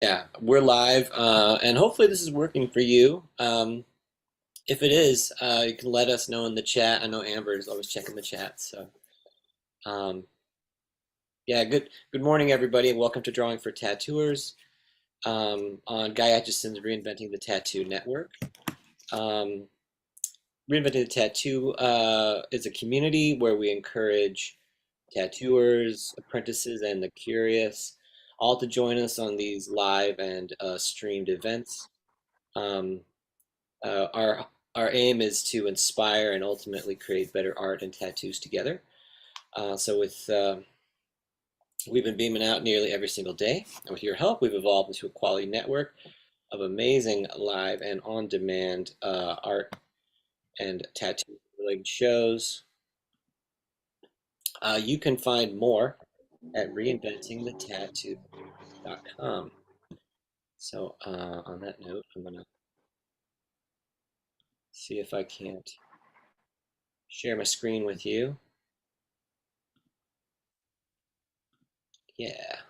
Yeah, we're live, and hopefully this is working for you. If it is, you can let us know in the chat. I know Amber is always checking the chat, so um, yeah. Good morning, everybody, and welcome to Drawing for Tattooers on Guy Atchison's Reinventing the Tattoo Network. Um, Reinventing the Tattoo is a community where we encourage tattooers, apprentices, and the curious all to join us on these live and streamed events. Um, Uh, our aim is to inspire and ultimately create better art and tattoos together. So we've been beaming out nearly every single day, and with your help, we've evolved into a quality network of amazing live and on-demand art and tattoo-related shows. You can find more at reinventingthetattoo.com. So on that note, I'm gonna see if I can't share my screen with you. Yeah,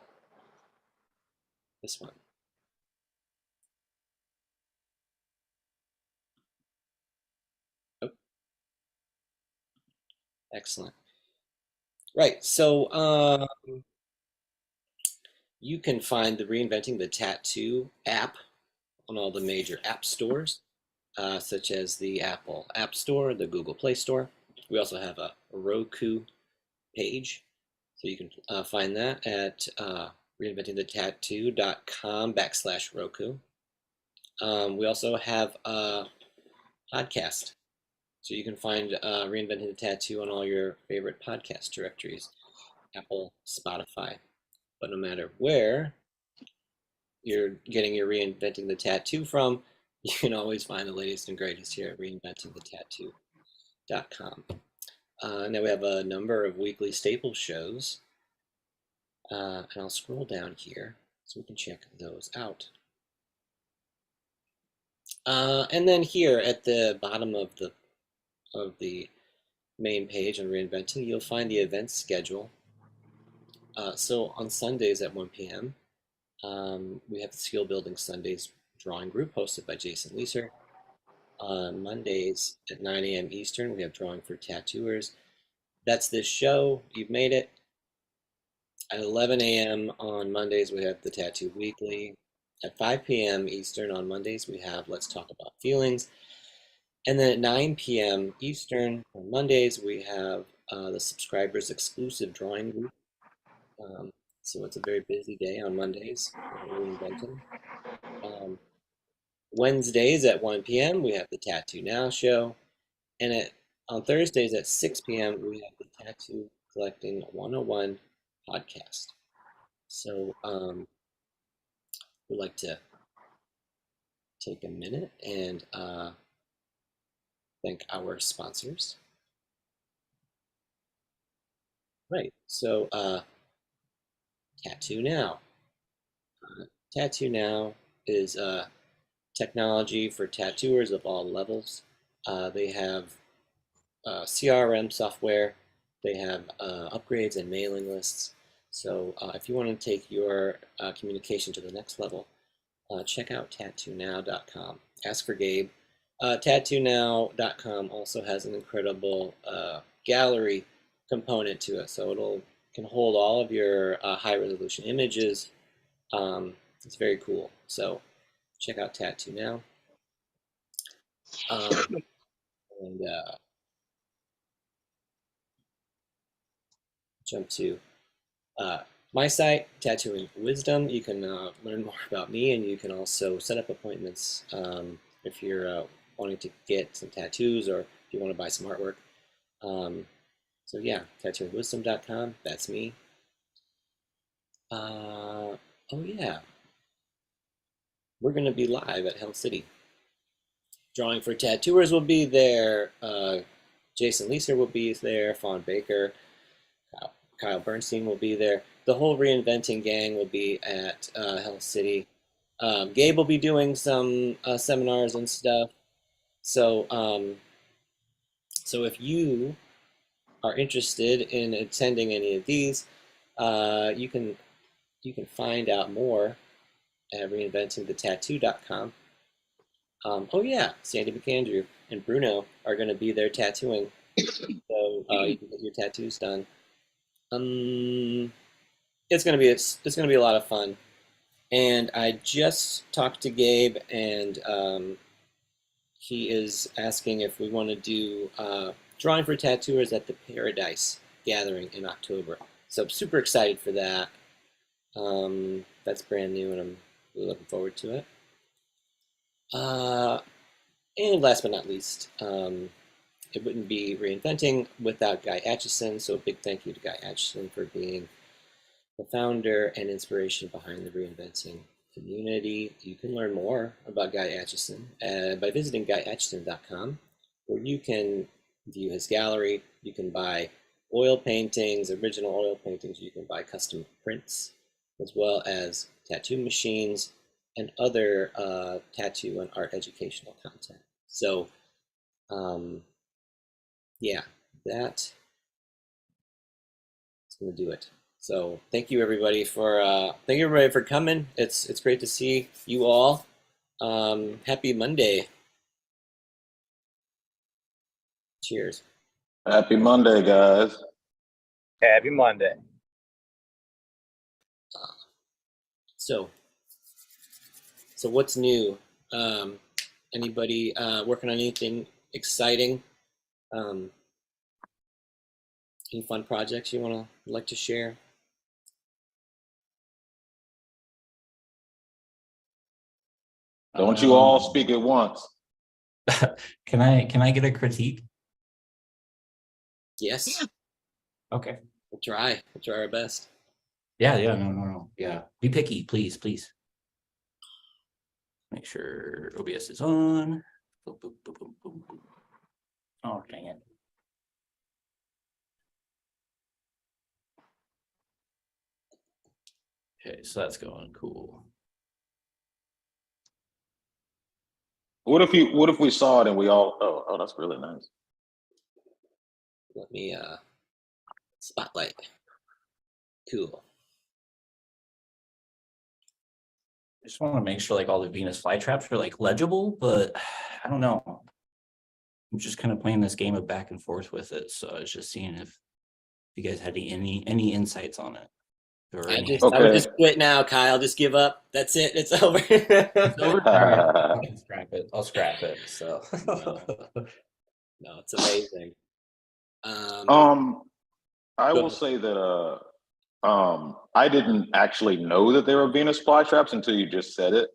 this one. Oh, excellent. Right. So you can find the Reinventing the Tattoo app on all the major app stores, such as the Apple App Store, the Google Play Store. We also have a Roku page, so you can find that at reinventingthetattoo.com/Roku. We also have a podcast, so you can find Reinventing the Tattoo on all your favorite podcast directories, Apple, Spotify. But no matter where you're getting your Reinventing the Tattoo from, you can always find the latest and greatest here at reinventingthetattoo.com. Now we have a number of weekly staple shows, and I'll scroll down here so we can check those out. And then here at the bottom of the main page on Reinventing, you'll find the event schedule. So on Sundays at 1 p.m., we have the Skill Building Sundays drawing group hosted by Jason Leeser. On Mondays at 9 a.m. Eastern, we have Drawing for Tattooers. That's this show. You've made it. At 11 a.m. on Mondays, we have the Tattoo Weekly. At 5 p.m. Eastern on Mondays, we have Let's Talk About Feelings. And then at 9 p.m. Eastern on Mondays, we have the subscribers exclusive drawing group. So it's a very busy day on Mondays. Reinventing. Wednesdays at 1 p.m., we have the Tattoo Now show. And on Thursdays at 6 p.m., we have the Tattoo Collecting 101 podcast. So we'd like to take a minute and thank our sponsors. Right, so Tattoo Now. Tattoo Now is technology for tattooers of all levels. They have CRM software. They have upgrades and mailing lists. So if you want to take your communication to the next level, check out tattoonow.com. Ask for Gabe. Tattoonow.com also has an incredible gallery component to it, so it'll can hold all of your high resolution images. It's very cool. So check out Tattoo Now. And jump to my site, Tattooing Wisdom. You can learn more about me, and you can also set up appointments if you're wanting to get some tattoos or if you want to buy some artwork. So yeah, tattooingwisdom.com. That's me. Oh yeah, we're going to be live at Hell City. Drawing for Tattooers will be there. Jason Leeser will be there. Fawn Baker, Kyle Bernstein will be there. The whole Reinventing gang will be at Hell City. Gabe will be doing some seminars and stuff. So, so if you are interested in attending any of these, you can find out more at reinventingthetattoo.com. Oh yeah, Sandy McAndrew and Bruno are going to be there tattooing, so you can get your tattoos done. Um, it's gonna be a lot of fun. And I just talked to Gabe, and he is asking if we want to do drawing for tattooers at the Paradise Gathering in October. So I'm super excited for that. That's brand new, and I'm really looking forward to it. Uh, and last but not least, it wouldn't be reinventing without Guy Aitchison. So a big thank you to Guy Aitchison for being the founder and inspiration behind the Reinventing community. You can learn more about Guy Aitchison by visiting guyaitchison.com, where you can view his gallery. You can buy oil paintings, original oil paintings. You can buy custom prints, as well as tattoo machines and other tattoo and art educational content. So, yeah, that's going to do it. So thank you everybody for coming. It's great to see you all. Happy Monday. Cheers. Happy Monday, guys. Happy Monday. So what's new? Anybody working on anything exciting? Any fun projects you like to share? Don't you all speak at once. Can I get a critique? Yes. Okay. We'll try our best. Yeah, no. Yeah. Be picky, please. Make sure OBS is on. Boom, boom, boom, boom, boom, boom. Oh, dang it. Okay, so that's going cool. What if we saw it and we all oh that's really nice. Let me spotlight. Cool. I just want to make sure like all the Venus flytraps are like legible, but I don't know. I'm just kind of playing this game of back and forth with it. So I was just seeing if you guys had any insights on it. Or I any would just quit now, Kyle. Just give up. That's it. It's over. It's over? All right. I can scrap it. I'll scrap it. So No, it's amazing. I will say that I didn't actually know that there were Venus flytraps until you just said it.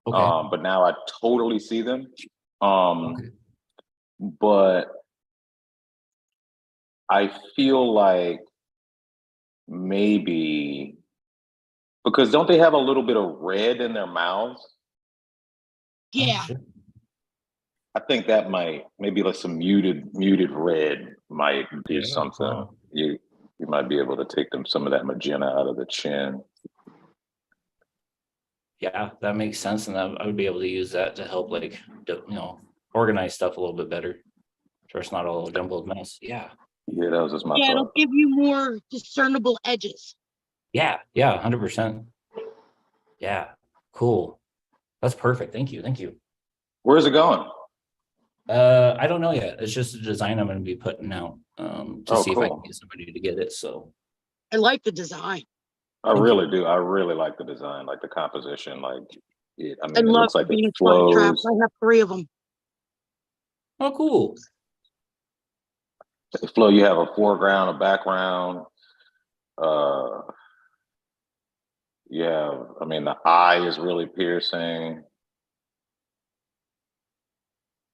okay. But now I totally see them. Okay. But I feel like maybe because don't they have a little bit of red in their mouths? Yeah. Sure. I think that might maybe like some muted red might do Yeah, something. cool. You might be able to take some of that magenta out of the chin. Yeah, that makes sense, and I would be able to use that to help, like, organize stuff a little bit better, so it's not all a jumbled mess. Yeah, Yeah, that was just my Yeah, thought. it'll give you more discernible edges. yeah, 100%. Yeah, cool. That's perfect. Thank you. Where's it going? I don't know yet. It's just a design I'm going to be putting out to see if I can Cool. get somebody to get it. So I like the design. I really do. I really like the design, like the composition. Like, it I love looks like it Venus flytraps. flows. I have 3 of them. oh, cool. It flow. You have a foreground, a background. Yeah. The eye is really piercing.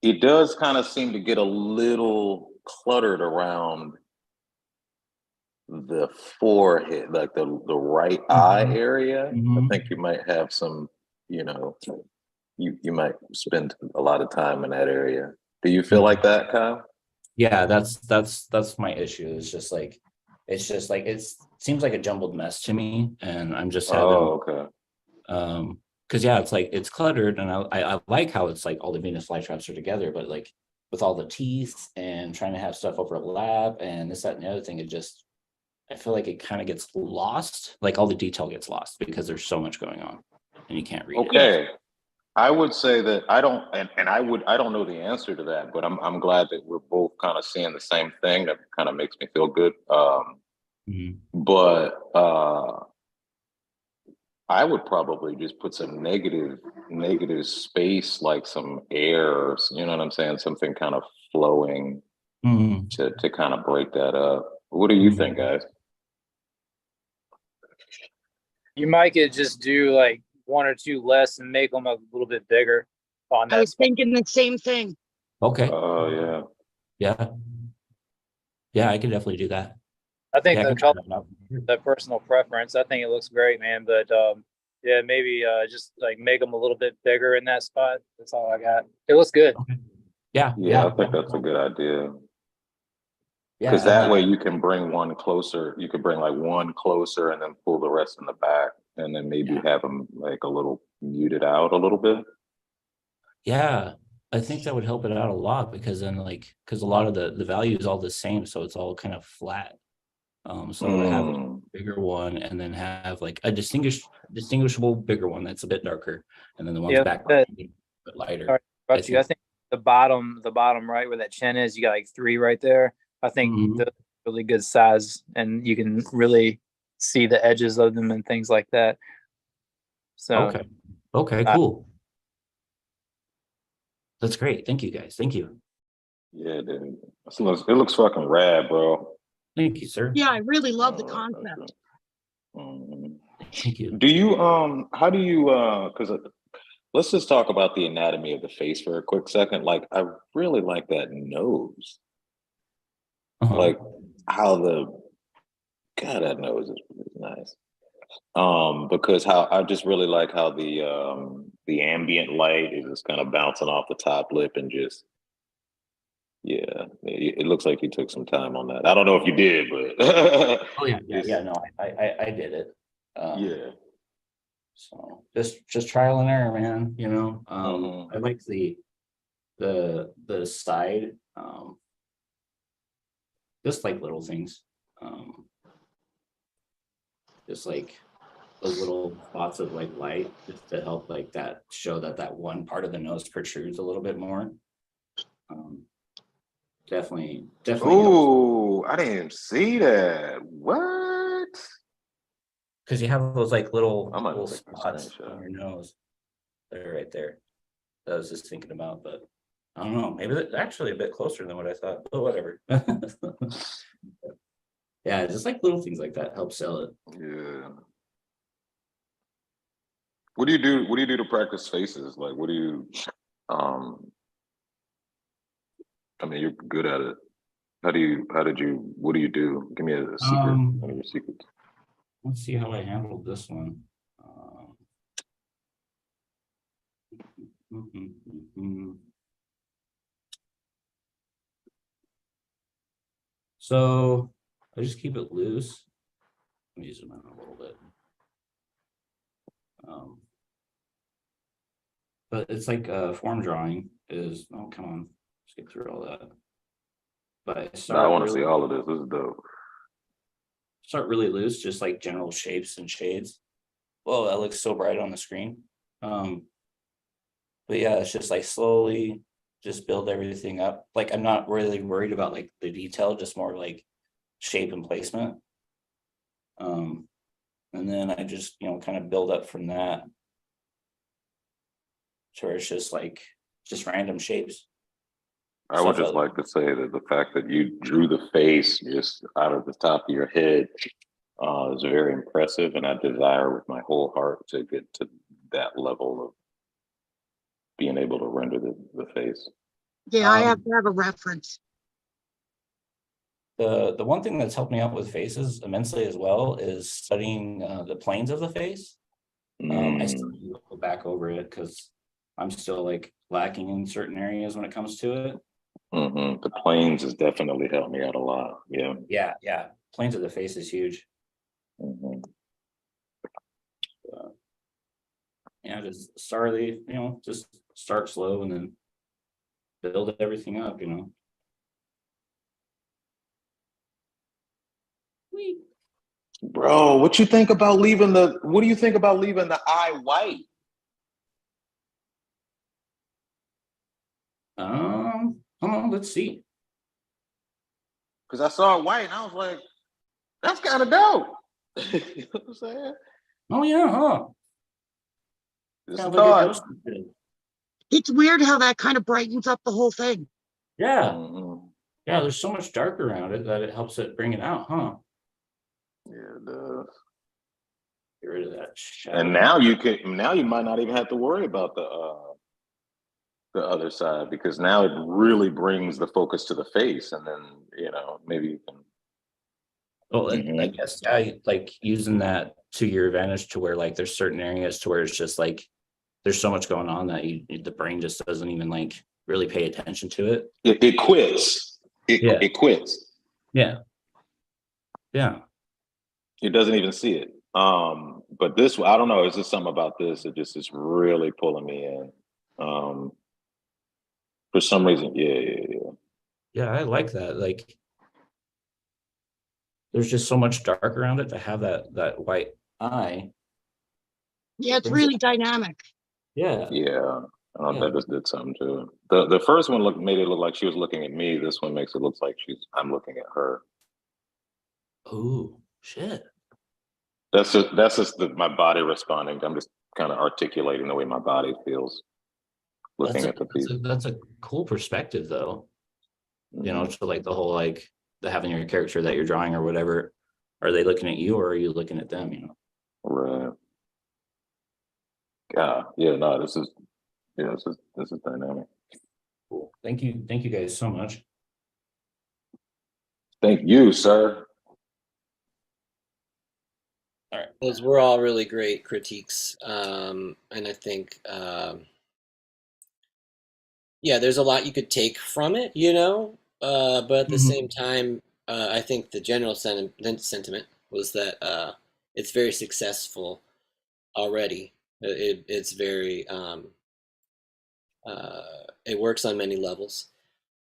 It does kind of seem to get a little cluttered around the forehead, like the right eye area. I think you might have some, you might spend a lot of time in that area. Do you feel like that, Kyle? Yeah, that's my issue. It's just like it seems like a jumbled mess to me, and I'm just having okay. Because yeah, it's like it's cluttered, and I like how it's like all the Venus flytraps are together, but like with all the teeth and trying to have stuff overlap and this, that, and the other thing, I feel like it kind of gets lost, like all the detail gets lost because there's so much going on. and you can't read it. Okay. I would say that I don't, and I don't know the answer to that, but I'm glad that we're both kind of seeing the same thing. That kind of makes me feel good. Mhm. But I would probably just put some negative space, like some air, you know what I'm saying? Something kind of flowing Mhm. to kind of break that up. What do you think, guys? You might could just do like one or two less and make them a little bit bigger on I that was spot. thinking the same thing. Okay. Oh yeah. Yeah. Yeah, I could definitely do that. I think Yeah, I the can try color, that out. that personal preference, I think it looks great, man. But yeah, maybe just like make them a little bit bigger in that spot. That's all I got. It looks good. Okay. Yeah. Yeah, I think that's a good idea. Yeah. Because And that way you can bring one closer. You could bring like one closer and then pull the rest in the back, and then maybe have them like a little muted out a little bit. yeah, I think that would help it out a lot because then because a lot of the value is all the same, so it's all kind of flat. So to have a Mm. bigger one and then have like a distinguishable bigger one that's a bit darker, and then the ones Yeah, back that- a bit lighter. Sorry, I I think the bottom right where that chin is, you got like 3 right there. I think Mhm. the really good size, and you can really see the edges of them and things like that. So Okay. Okay, cool. That's great. Thank you guys. Thank you. Yeah, dude. It looks fucking rad, bro. Thank you, sir. Yeah, I really love the That's concept. good. Mhm. Thank you. Do you how do you because let's just talk about the anatomy of the face for a quick second. Like I really like that nose. Uh-huh. Like how that nose is nice. Because how I just really like how the ambient light is just kind of bouncing off the top lip and just yeah, it looks like you took some time on that. I don't know if you did, but Oh yeah, it's, no, I did it. yeah. So just trial and error, man. Mhm. I like the side, just like little things, just like those little spots of like light, just to help like that show that one part of the nose protrudes a little bit more. Definitely helps. Ooh, I didn't see that. What? Because you have those like little I might have taken a spots screenshot. on your nose. They're right there. That I was just thinking about, but I don't know. Maybe that's actually a bit closer than what I thought. But whatever. Yeah, just like little things like that help sell it. Yeah. What do you do? What do you do to practice faces? Like, what do you? Um, I mean, you're good at it. How do you? How did you? What do you do? Give me a secret. One of your secrets. Let's see how I handled this one. So I just keep it loose. Let me zoom in a little bit. But it's like form drawing is, oh, come on, skip through all that. But I want to see all of this. This is dope. Start really loose, just like general shapes and shades. Whoa, that looks so bright on the screen. But yeah, it's just like slowly just build everything up. Like I'm not really worried about like the detail, just more like shape and placement. And then I just, kind of build up from that. So it's just like just random shapes. I would just like to say that the fact that you drew the face just out of the top of your head is very impressive, and I desire with my whole heart to get to that level of being able to render the face. Yeah, I have to have a reference. The one thing that's helped me out with faces immensely as well is studying the planes of the face. I still need to go back over it because I'm still like lacking in certain areas when it comes to it. The planes has definitely helped me out a lot. Yeah. Yeah. Planes of the face is huge. Yeah, just just start slow and then build everything up, Bro, what do you think about leaving the eye white? Hold on, let's see. Because I saw it white and I was like, that's kind of dope. You know what I'm saying? Oh yeah, huh? Just Kind a of like a thought. ghost. It's weird how that kind of brightens up the whole thing. Yeah, Mhm. yeah. There's so much dark around it that it helps it bring it out, huh? Yeah, it does. Get rid of that shadow. And now you might not even have to worry about the other side, because now it really brings the focus to the face, and then maybe you can. Well, I Mhm. guess like using that to your advantage to where like there's certain areas to where it's just like there's so much going on that the brain just doesn't even like really pay attention to it. It quits. Yeah. It quits. Yeah. Yeah. It doesn't even see it. But this, I don't know. It's just something about this. It just is really pulling me in. For some reason, yeah. Yeah, I like that. Like there's just so much dark around it to have that white eye. Yeah, it's Brings it. really dynamic. Yeah. Yeah. Yeah. That just did something to it. The first one made it look like she was looking at me. This one makes it look like I'm looking at her. Oh shit. That's just my body responding. I'm just kind of articulating the way my body feels looking at the piece. That's a cool perspective though. You know, Mhm. to like the whole like the having your character that you're drawing or whatever. Are they looking at you or are you looking at them? You know? Right. Yeah, no, this is dynamic. Cool. Thank you. Thank you guys so much. Thank you, sir. All right. Those were all really great critiques, and I think yeah, there's a lot you could take from it, but at the Mhm. same time, I think the general sentiment was that it's very successful already. It's very it works on many levels.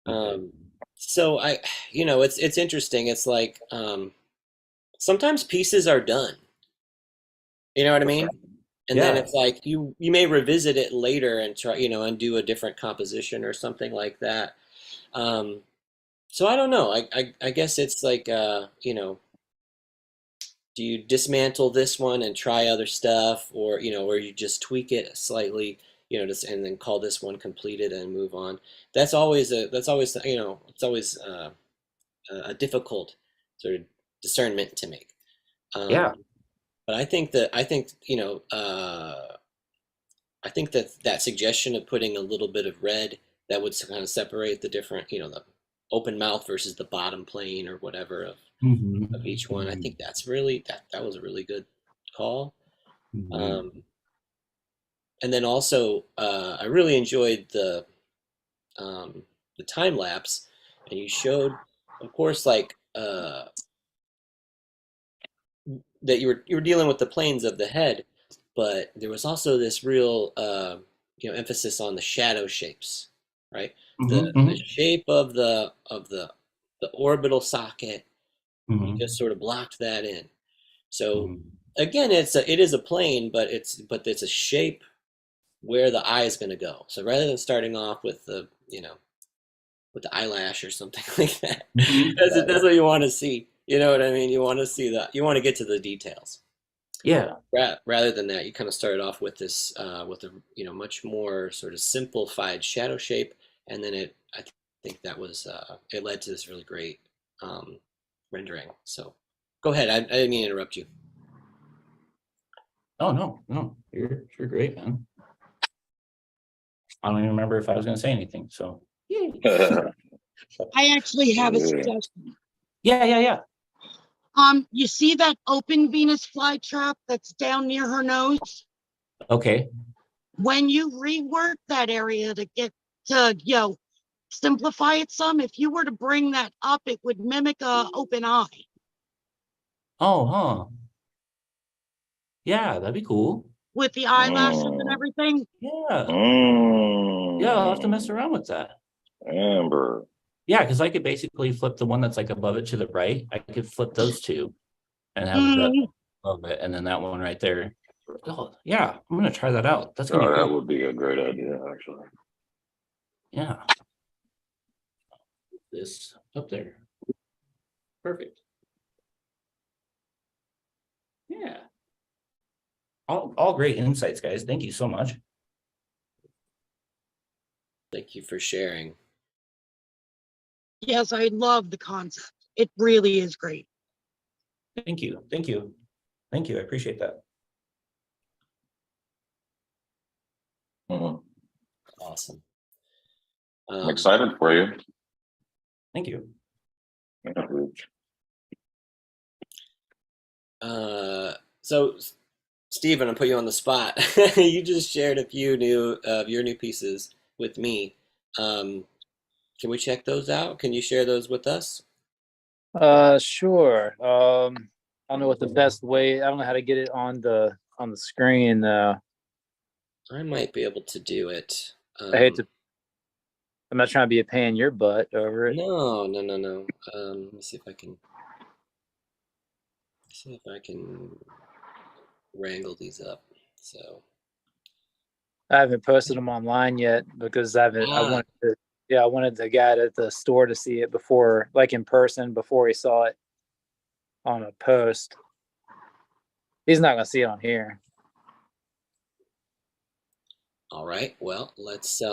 Okay. Um, so it's interesting. It's like sometimes pieces are done. You know what I mean? And then Yeah. it's like you may revisit it later and try, and do a different composition or something like that. Um, so I don't know. I guess it's like do you dismantle this one and try other stuff, or you just tweak it slightly, just and then call this one completed and move on. That's always it's always a difficult sort of discernment to make. Yeah. But I think that that suggestion of putting a little bit of red that would kind of separate the different, the open mouth versus the bottom plane or whatever of each one. I think that's really that was a really good call. Mhm. Um, and then also, I really enjoyed the time lapse, and you showed, of course, like that you were dealing with the planes of the head, but there was also this real emphasis on the shadow shapes, right? Mhm. The Mhm. shape of the orbital socket, you Mhm. just sort of blocked that in. So Mhm. again, it is a plane, but it's a shape where the eye is going to go. So rather than starting off with with the eyelash or something like that, Mhm. that's what you want to see. You know what I mean? You want to see that. You want to get to the details. Yeah. Rather than that, you kind of started off with this with a much more sort of simplified shadow shape, and then I think that was it led to this really great um, rendering. So go ahead. I didn't mean to interrupt you. Oh no, no, you're great, man. I don't even remember if I was gonna say anything. So yay. I actually have a Yeah. suggestion. Yeah. You see that open Venus flytrap that's down near her nose? Okay. When you rework that area to get to, simplify it some, if you were to bring that up, it would mimic a open eye Oh, huh. Yeah, that'd be cool. with the eyelashes and Mm. everything. Yeah. Yeah, I'll have to mess Mm. around with that. Amber. Yeah, because I could basically flip the one that's like above it to the right. I could flip those two and have that Mm, above it, and then that one right there. Oh, yeah, I'm gonna try that out. That's gonna be Oh, that cool. would be a great idea, actually. Yeah. This up there. Perfect. Yeah. All great insights, guys. Thank you so much. Thank you for sharing. Yes, I love the concept. It really is great. Thank you. Thank you. Thank you. I appreciate that. Mhm. Awesome. I'm excited for you. Thank you. Yeah, Rich. So Stephen, I'll put you on the spot. You just shared a few new of your new pieces with me. Can we check those out? Can you share those with us? Sure. I don't know what the best way. I don't know how to get it on the screen. I might be able to do it. I hate to. I'm not trying to be a pain in your butt over it. No, no, no, no. Let me see if I can wrangle these up. So, I haven't posted them online yet because I haven't. I ah, wanted to. Yeah, I wanted the guy at the store to see it before, like in person, before he saw it on a post. He's not gonna see it on here. all right. Well, let's see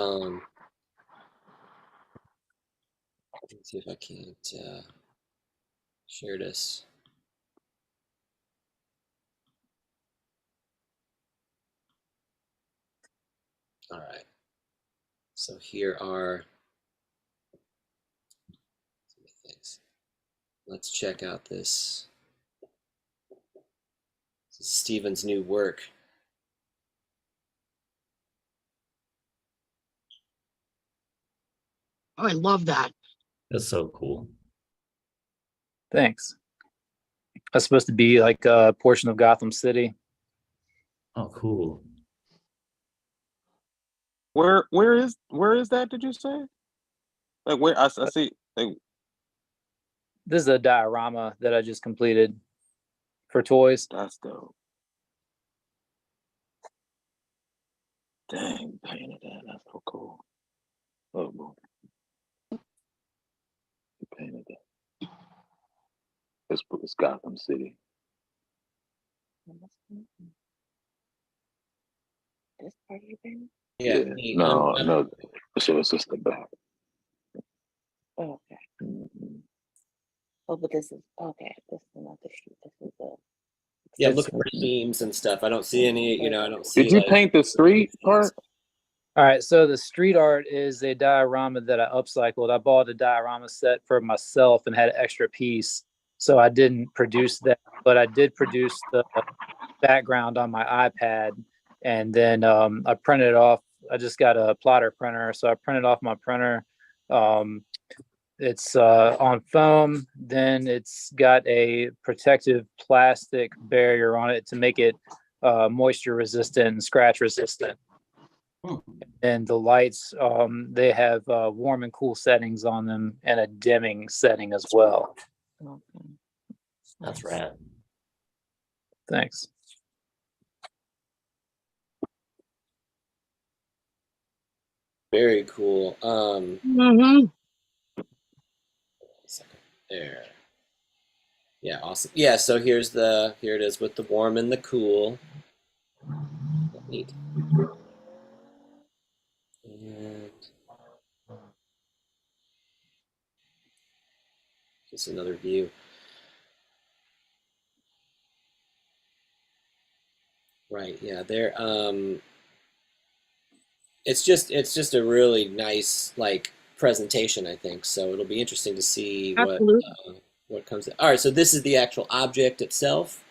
if I can't share this. All right. So here are some things. Let's check out this. This is Stephen's new work. Oh, I love that. That's so cool. Thanks. That's supposed to be like a portion of Gotham City. Oh, cool. Where is that? Did you say? Like where I see? Like, This is a diorama that I just completed for toys. that's dope. Dang, you painted that. That's so cool. Oh, boy. You painted that. It's Gotham City. This part you been? Yeah. Yeah. Neat. No. So it's just the back. Oh, okay. Mhm. Oh, but this is okay. This is not the shoot. This is the. Yeah, It's looking for seams and stuff. I don't see any, I don't see Did you like paint the street part? all right. So the street art is a diorama that I upcycled. I bought a diorama set for myself and had an extra piece. So I didn't produce that, but I did produce the background on my iPad. And then I printed it off. I just got a plotter printer. So I printed off my printer. Um, it's on foam. Then it's got a protective plastic barrier on it to make it moisture resistant and scratch resistant. Hmm. And the lights, they have warm and cool settings on them and a dimming setting as well. Okay. That's Nice. rad. Thanks. very cool. Mm-hmm. Second there. Yeah, awesome. Yeah, so here it is with the warm and the cool. Neat. And just another view. Right, yeah, it's just a really nice like presentation, I think. So it'll be interesting to see Absolutely. what comes. All right, so this is the actual object itself.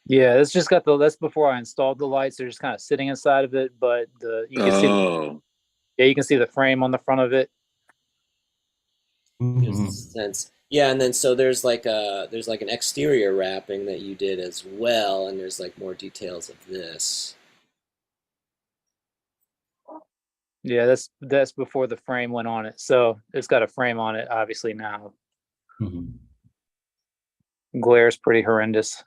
Yeah, it's just got that's before I installed the lights. They're just kind of sitting inside of it, but you can see Oh, you can see the frame on the front of it. Gives Mhm. a sense. Yeah, and then so there's like an exterior wrapping that you did as well, and there's like more details of this. Yeah, that's before the frame went on it. So it's got a frame on it, obviously now. Mhm. Glare is pretty horrendous.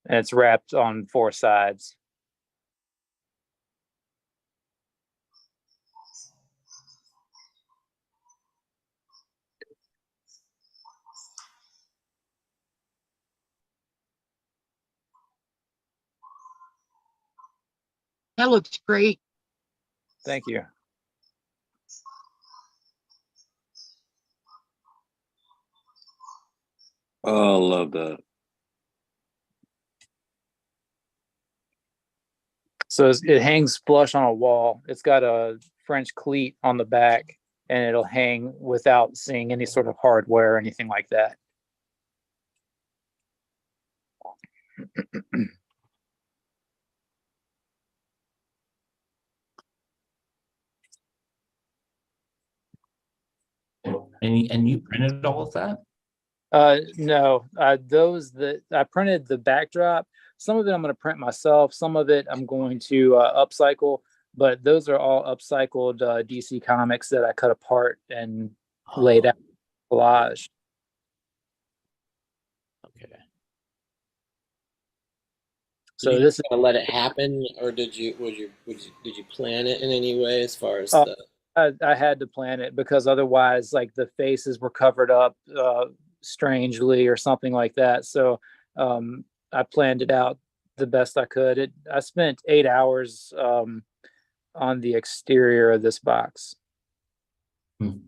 And it's wrapped on 4 sides. That looks great. Thank you. Oh, I love that. So it hangs flush on a wall. It's got a French cleat on the back, and it'll hang without seeing any sort of hardware or anything like that. And you printed all of that? No, those that I printed the backdrop. Some of it I'm going to print myself. Some of it I'm going to upcycle. But those are all upcycled DC comics that I cut apart and laid out collage. Okay. So Did you this just gonna let it happen, or did you plan it in any way as far as Uh, the? I had to plan it because otherwise, like the faces were covered up strangely or something like that. So I planned it out the best I could. I spent 8 hours on the exterior of this box. Hmm.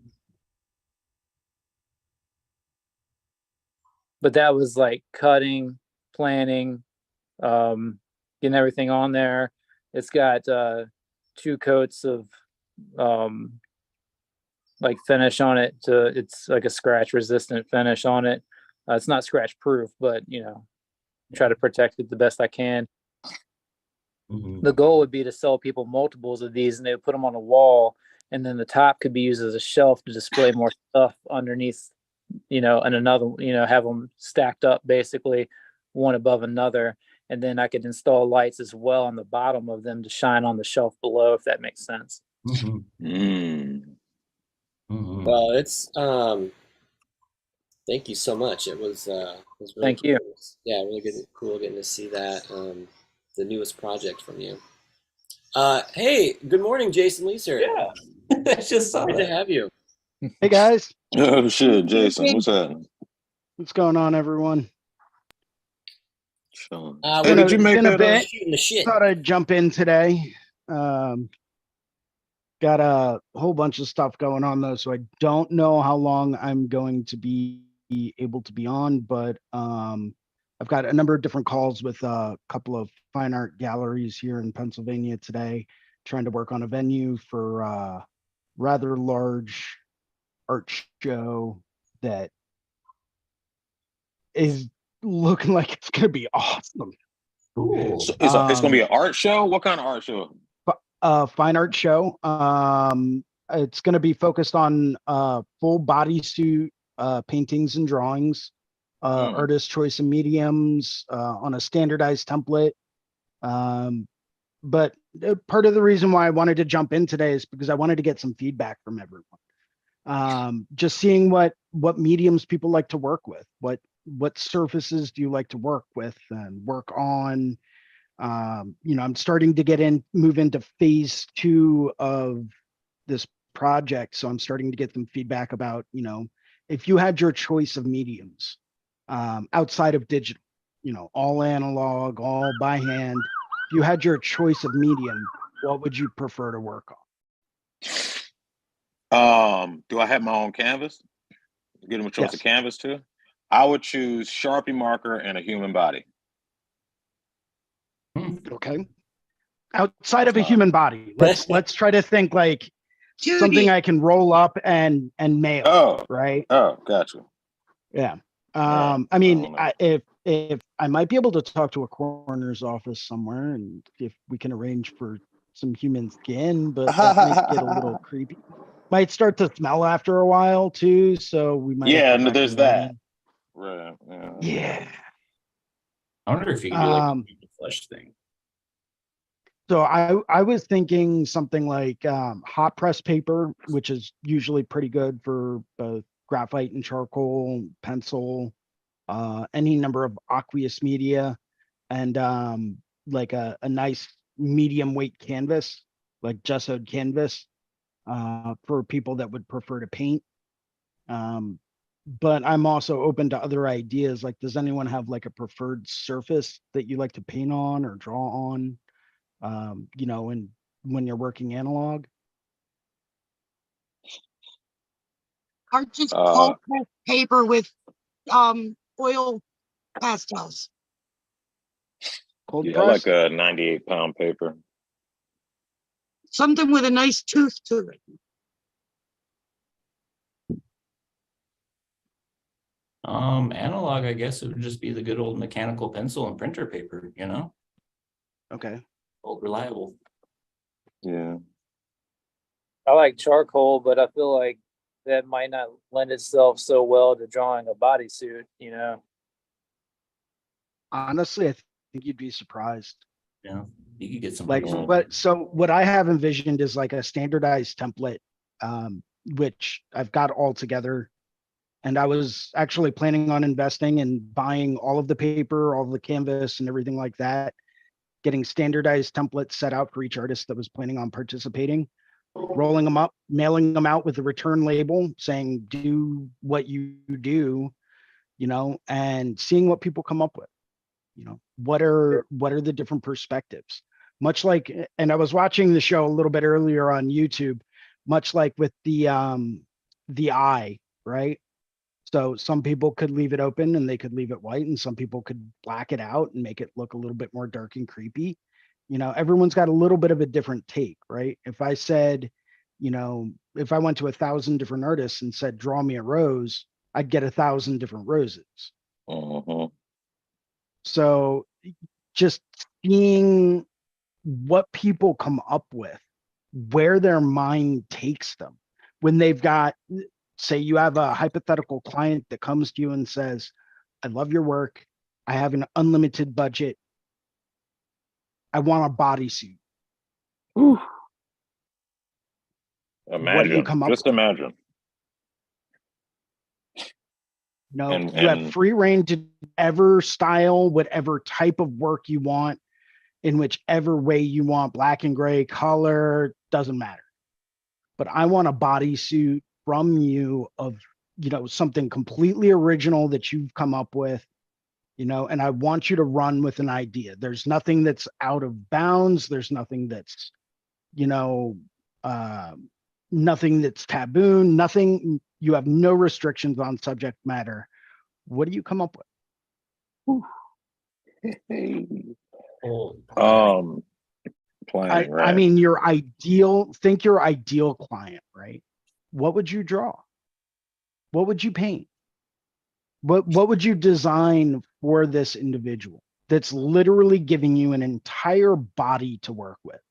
But that was like cutting, planning, getting everything on there. It's got 2 coats of like finish on it. It's like a scratch resistant finish on it. It's not scratch proof, but try to protect it the best I can. Mhm. The goal would be to sell people multiples of these, and they would put them on a wall, and then the top could be used as a shelf to display more stuff underneath, and another, have them stacked up basically one above another. And then I could install lights as well on the bottom of them to shine on the shelf below, if that makes sense. Mhm. Mm. Mhm. Well, it's thank you so much. It was really Thank you. cool. Yeah, really good, cool getting to see that the newest project from you. Hey, good morning, Jason Leeser. Yeah. I just saw Good to that. have you. Hey guys, Oh shit, Jason, what's happening? what's going on, everyone? Sean. Uh, Hey, we're did you make been a that? bit. shooting the shit. Thought I'd jump in today. Got a whole bunch of stuff going on though, so I don't know how long I'm going to be able to be on, but I've got a number of different calls with a couple of fine art galleries here in Pennsylvania today, trying to work on a venue for a rather large art show that is looking like it's going to be awesome. Cool. So it's gonna be an art show. What kind of art show? Fine art show. It's going to be focused on full bodysuit paintings and drawings, artist choice of mediums on a standardized template. But part of the reason why I wanted to jump in today is because I wanted to get some feedback from everyone. Just seeing what mediums people like to work with, what surfaces do you like to work with and work on. I'm starting to move into phase 2 of this project. So I'm starting to get some feedback about, if you had your choice of mediums outside of digital, all analog, all by hand, if you had your choice of medium, what would you prefer to work on? Do I have my own canvas? Give them a choice of Yes. canvas too. I would choose Sharpie marker and a human body. Okay. Outside of a human body, let's try to think like something I can roll up and mail. Oh, right. Oh, gotcha. Yeah. Right. I mean, if I might be able to talk to a coroner's office somewhere, and if we can arrange for some human skin, but that might get a little creepy. Might start to smell after a while too, so we might have Yeah, to no, there's factor that. in. Right. Yeah. I wonder if you could do like a flesh thing. So I was thinking something like hot press paper, which is usually pretty good for both graphite and charcoal, pencil, any number of aqueous media, and like a nice medium weight canvas, like gessoed canvas, for people that would prefer to paint. But I'm also open to other ideas. Like, does anyone have like a preferred surface that you like to paint on or draw on? you know, and when you're working analog? Or just Uh, cold press paper with oil pastels. Cold yeah, I like press? a 98-pound paper. Something with a nice tooth to it. Analog, I guess it would just be the good old mechanical pencil and printer paper, you know, Okay. old reliable. Yeah. I like charcoal, but I feel like that might not lend itself so well to drawing a bodysuit, you know. Honestly, I think you'd be surprised. You know, you could get some Like, pretty- what I have envisioned is like a standardized template, which I've got all together. And I was actually planning on investing and buying all of the paper, all the canvas and everything like that, getting standardized templates set out for each artist that was planning on participating, rolling them up, mailing them out with a return label saying, do what you do, you know, and seeing what people come up with. You know, what are the different perspectives? Much like, and I was watching the show a little bit earlier on YouTube, much like with the eye, right? So some people could leave it open and they could leave it white, and some people could black it out and make it look a little bit more dark and creepy. You know, everyone's got a little bit of a different take, right? If I said, you know, if I went to 1,000 different artists and said, draw me a rose, I'd get 1,000 different roses. Mm-hmm. So just seeing what people come up with, where their mind takes them when they've got, say you have a hypothetical client that comes to you and says, I love your work. I have an unlimited budget. I want a bodysuit. Imagine. What do you come up Just with? imagine. No, And you have free reign to ever style whatever type of work you want in whichever way you want, black and gray, color, doesn't matter. But I want a bodysuit from you of, you know, something completely original that you've come up with, you know, and I want you to run with an idea. There's nothing that's out of bounds. There's nothing that's, you know, nothing that's taboo, nothing, you have no restrictions on subject matter. What do you come up with? Oh, planning. Planning, right? I mean, think your ideal client, right? What would you draw? What would you paint? What would you design for this individual that's literally giving you an entire body to work with,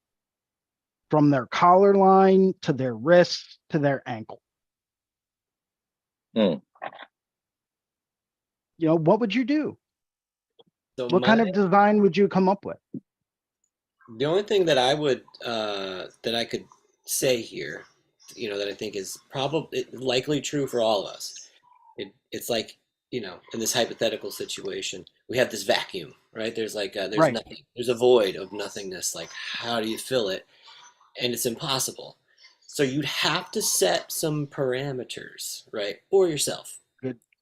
from their collar line to their wrists to their ankle? Hmm. You know, what would you do? So What kind of design would you come up with? the only thing that I would that I could say here, you know, that I think is probably likely true for all of us. It's like, you know, in this hypothetical situation, we have this vacuum, right? There's like there's Right. nothing. There's a void of nothingness. Like, how do you fill it? And it's impossible. So you'd have to set some parameters, right, for yourself.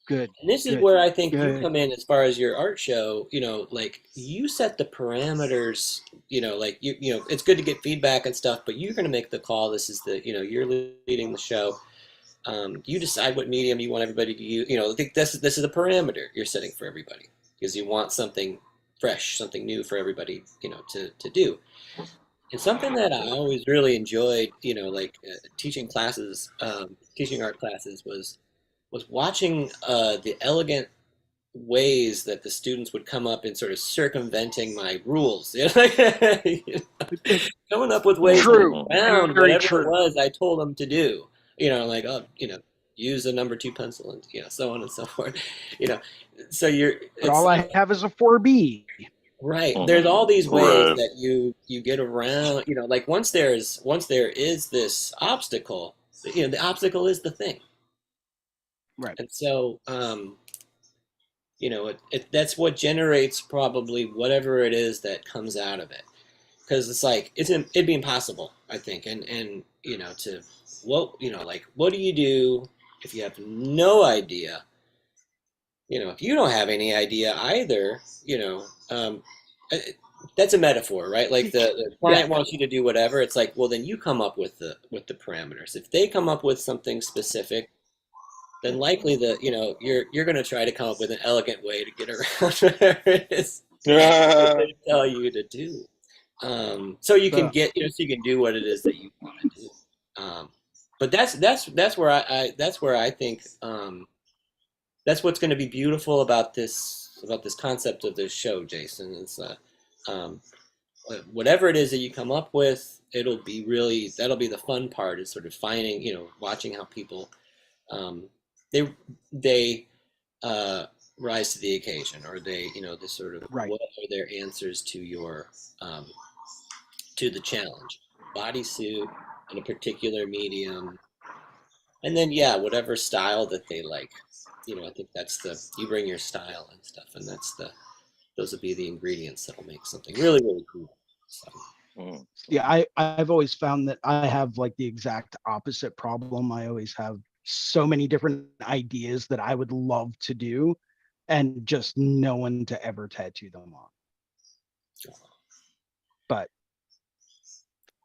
Good. And this is Good. where I think you Good. come in as far as your art show, you know, like you set the parameters, you know, like you know, it's good to get feedback and stuff, but you're going to make the call. This is the, you know, you're leading the show. You decide what medium you want everybody to use. You know, I think this is the parameter you're setting for everybody because you want something fresh, something new for everybody, you know, to do. And something that I always really enjoyed, you know, like teaching classes, teaching art classes was watching the elegant ways that the students would come up in sort of circumventing my rules. You know, coming up with ways True. around Very whatever it true. was I told them to do. You know, like, oh, you know, use a number 2 pencil and, you know, so on and so forth. You know, so But all I have is a 4B. right. There's all these ways Right. that you get around, you know, like once there is this obstacle, you know, the obstacle is the thing. Right. And so, you know, that's what generates probably whatever it is that comes out of it. Because it's like it'd be impossible, I think, and you know, to you know, like what do you do if you have no idea? You know, if you don't have any idea either, you know, that's a metaphor, right? Like the client wants you to do whatever. It's like, well, then you come up with the parameters. If they come up with something specific, then likely you're going to try to come up with an elegant way to get around whatever it is that they tell you to do. So you can so you can do what it is that you want to do. But that's where that's where I think that's what's going to be beautiful about this concept of this show, Jason. Is um, whatever it is that you come up with, that'll be the fun part, is sort of finding, watching how people um, they rise to the occasion, or they sort of, Right. what are their answers to your to the challenge, bodysuit in a particular medium, and then whatever style that they like. I think that's you bring your style and stuff, and those will be the ingredients that'll make something really, really cool. So. Yeah, I've always found that I have like the exact opposite problem. I always have so many different ideas that I would love to do, and just no one to ever tattoo them on. But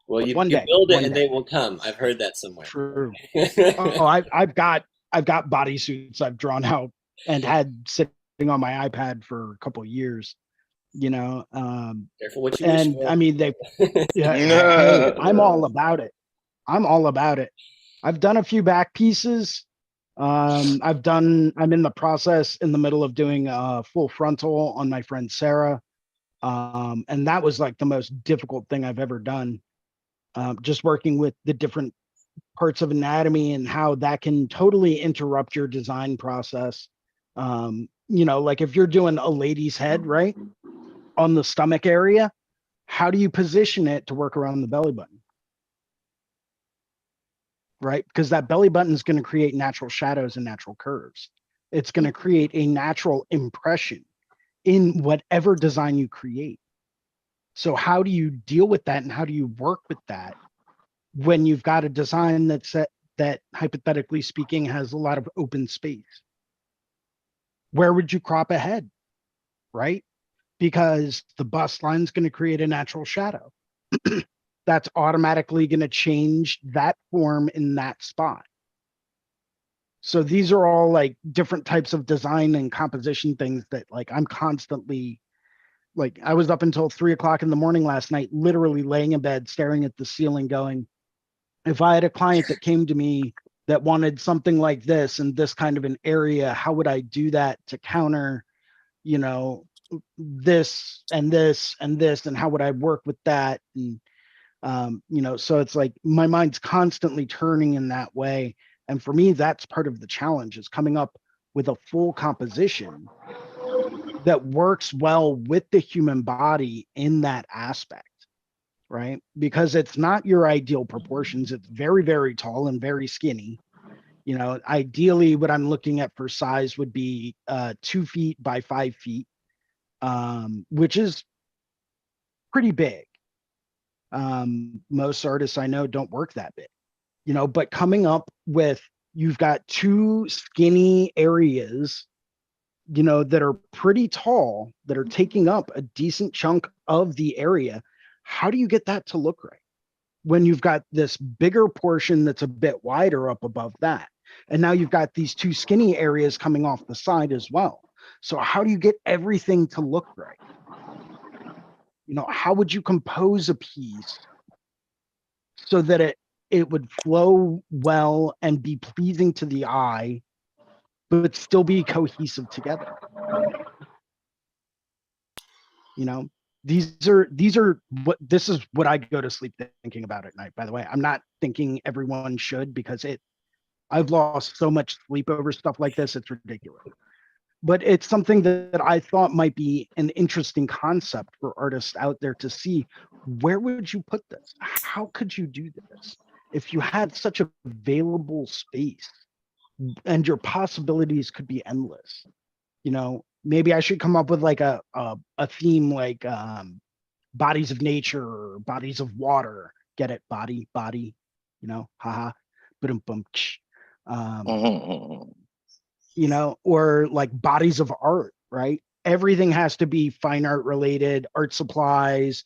well, you one day, build it one and day. they will come. I've heard that somewhere. True. Oh, I've got bodysuits I've drawn out and had sitting on my iPad for a couple of years. Careful what you wish And for. I mean, hey, I'm all about it. I'm all about it. I've done a few back pieces. I'm in the process, in the middle of doing a full frontal on my friend Sarah. And that was like the most difficult thing I've ever done. Just working with the different parts of anatomy and how that can totally interrupt your design process. Like if you're doing a lady's head, right, on the stomach area, how do you position it to work around the belly button? Right? Because that belly button is going to create natural shadows and natural curves. It's going to create a natural impression in whatever design you create. So how do you deal with that, and how do you work with that when you've got a design that hypothetically speaking has a lot of open space? Where would you crop a head, right? Because the bust line is going to create a natural shadow. That's automatically going to change that form in that spot. So these are all like different types of design and composition things that like I'm constantly, like I was up until 3 o'clock in the morning last night, literally laying in bed, staring at the ceiling going, if I had a client that came to me that wanted something like this and this kind of an area, how would I do that to counter, this and this and this, and how would I work with that? And so it's like my mind's constantly turning in that way. And for me, that's part of the challenge, is coming up with a full composition that works well with the human body in that aspect, right? Because it's not your ideal proportions. It's very, very tall and very skinny. Ideally what I'm looking at for size would be 2 feet by 5 feet, which is pretty big. Most artists I know don't work that big, but coming up with, you've got 2 skinny areas, that are pretty tall, that are taking up a decent chunk of the area. How do you get that to look right when you've got this bigger portion that's a bit wider up above that? And now you've got these 2 skinny areas coming off the side as well. So how do you get everything to look right? How would you compose a piece so that it would flow well and be pleasing to the eye, but still be cohesive together? This is what I go to sleep thinking about at night. By the way, I'm not thinking everyone should, because I've lost so much sleep over stuff like this. It's ridiculous. But it's something that I thought might be an interesting concept for artists out there to see. Where would you put this? How could you do this if you had such available space, and your possibilities could be endless? Maybe I should come up with like a theme, like bodies of nature or bodies of water. Get it? Body, haha, boom, boom. Or like bodies of art, right? everything has to be fine art related, art supplies,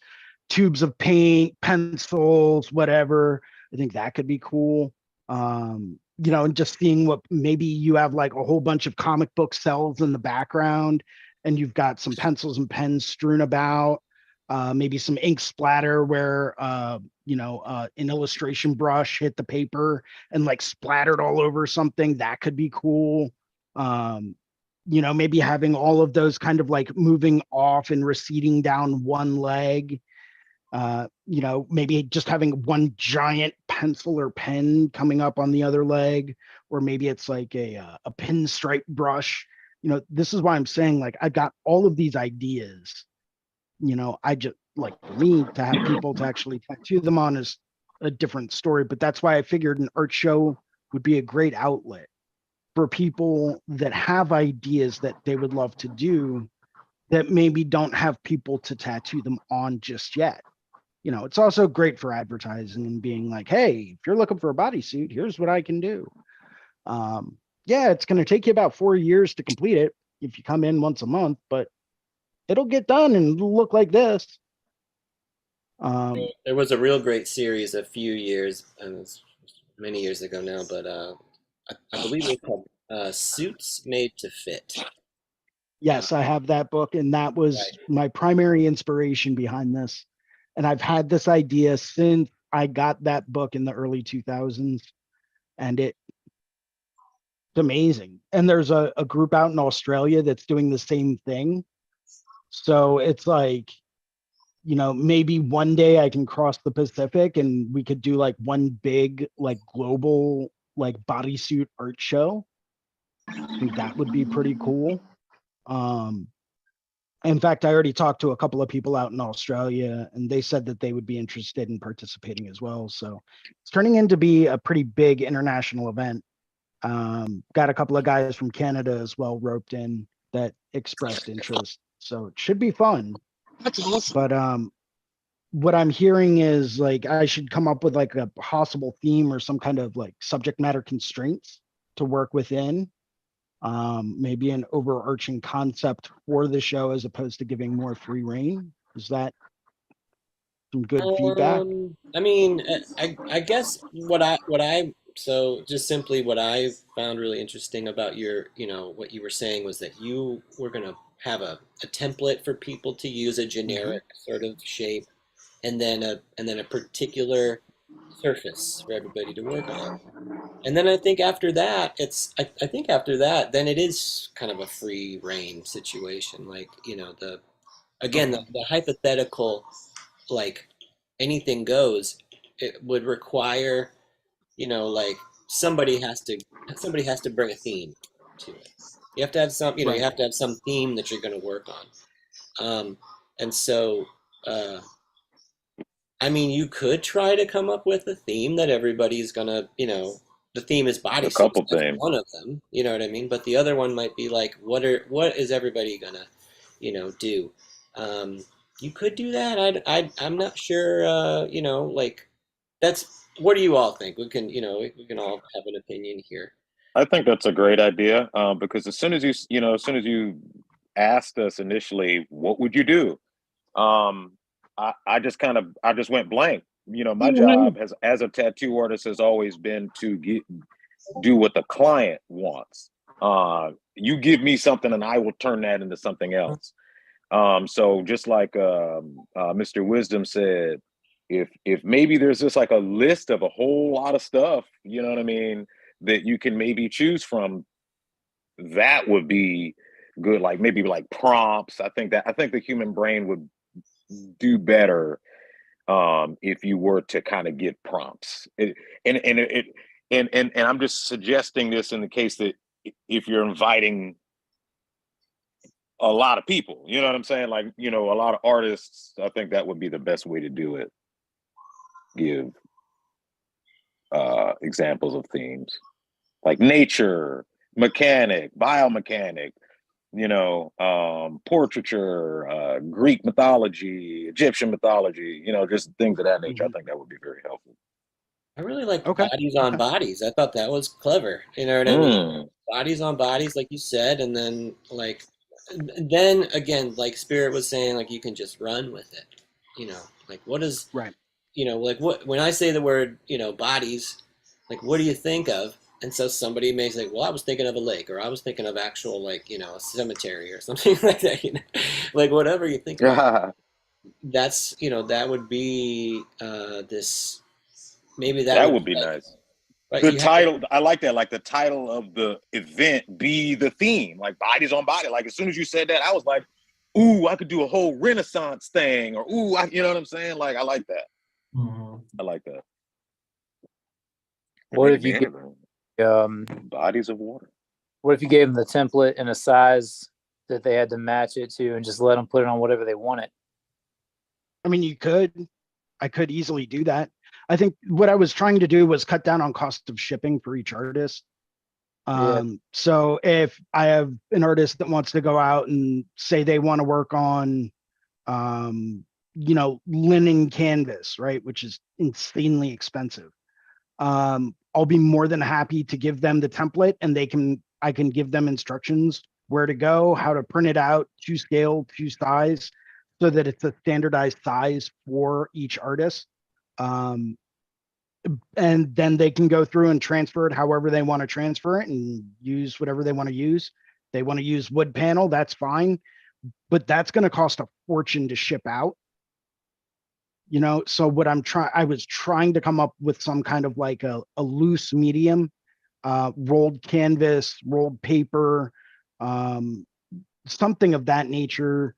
tubes of paint, pencils, whatever. I think that could be cool. You know, and just seeing what maybe you have like a whole bunch of comic book cells in the background and you've got some pencils and pens strewn about, maybe some ink splatter where, you know, an illustration brush hit the paper and like splattered all over something. That could be cool. You know, maybe having all of those kind of like moving off and receding down one leg. You know, maybe just having one giant pencil or pen coming up on the other leg, or maybe it's like a pinstripe brush. You know, this is why I'm saying like I've got all of these ideas. You know, I just like for me to have people to actually tattoo them on is a different story, but that's why I figured an art show would be a great outlet for people that have ideas that they would love to do that maybe don't have people to tattoo them on just yet. You know, it's also great for advertising and being like, hey, if you're looking for a bodysuit, here's what I can do. Yeah, it's going to take you about 4 years to complete it if you come in once a month, but it'll get done and it'll look like this. There was a real great series a few years, and it's many years ago now, but I believe it was called Suits Made to Fit. Yes, I have that book, and that was Right. my primary inspiration behind this. And I've had this idea since I got that book in the early 2000s, and it's amazing. And there's a group out in Australia that's doing the same thing. So it's like, you know, maybe one day I can cross the Pacific and we could do like one big, like global, like bodysuit art show. I think that would be pretty cool. Um, In fact, I already talked to a couple of people out in Australia, and they said that they would be interested in participating as well. So it's turning into be a pretty big international event. Got a couple of guys from Canada as well roped in that expressed interest. So it should be fun. That's awesome. But what I'm hearing is like I should come up with like a possible theme or some kind of like subject matter constraints to work within. Maybe an overarching concept for the show as opposed to giving more free reign. Is that some good feedback? I mean, I guess what I so just simply what I found really interesting about your, you know, what you were saying was that you were gonna have a template for people to use, a Mm-hmm. generic sort of shape, and then a particular surface for everybody to work on. And then I think after that, I think after that, then it is kind of a free reign situation. Like, you know, again, Okay. the hypothetical, like anything goes, it would require, you know, like somebody has to bring a theme to it. You have to have some, you know, you Right. have to have some theme that you're going to work on. And so, uh, I mean, you could try to come up with a theme that everybody's gonna, you know, the theme is A bodysuits. couple That's things. one of them. You know what I mean? But the other one might be like, what is everybody gonna, you know, do? Um, you could do that. I'm not sure. You know, like that's. What do you all think? We can, you know, we can all have an opinion here. I think that's a great idea because as soon as as soon as you asked us initially, what would you do? Um, I just I just went blank. You know, my Mhm. job has as a tattoo artist has always been to do what the client wants. You give me something and I will turn that into something else. So just like Mr. Wisdom said, if maybe there's just like a list of a whole lot of stuff, you know what I mean, that you can maybe choose from, that would be good. Like maybe like prompts. I think the human brain would do better if you were to kind of give prompts. And I'm just suggesting this in the case that if you're inviting a lot of people, you know what I'm saying? Like, you know, a lot of artists, I think that would be the best way to do it. Give examples of themes like nature, mechanic, biomechanic, you know, portraiture, Greek mythology, Egyptian mythology, you know, just things of that nature. I Hmm. think that would be very helpful. I really like Okay. bodies on Okay. bodies. I thought that was clever. You know what I mean? Mm. Bodies on bodies, like you said, and then like then again, like Spirit was saying, like you can just run with it. Like what is, Right. like what when I say the word, bodies, like what do you think of? And so somebody may say, well, I was thinking of a lake, or I was thinking of actual, like, a cemetery or something like that. Like whatever you think about. Yeah, That's that would be this. Maybe that that would would be be like, nice. right. The You have to, title, I like that. Like the title of the event be the theme, like bodies on body. Like as soon as you said that, I was like, ooh, I could do a whole Renaissance thing, or ooh, you know what I'm saying? Like I like that. Mhm. I like that. What if you get Bodies of water? what if you gave them the template in a size that they had to match it to, and just let them put it on whatever they wanted? I mean, I could easily do that. I think what I was trying to do was cut down on cost of shipping for each artist. Yeah. So if I have an artist that wants to go out and say they want to work on, um, linen canvas, right, which is insanely expensive. I'll be more than happy to give them the template, and I can give them instructions where to go, how to print it out, to scale, to size, so that it's a standardized size for each artist. Um, and then they can go through and transfer it however they want to transfer it and use whatever they want to use. They want to use wood panel, that's fine, but that's going to cost a fortune to ship out. So what I was trying to come up with some kind of like a loose medium, rolled canvas, rolled paper, um, something of that nature,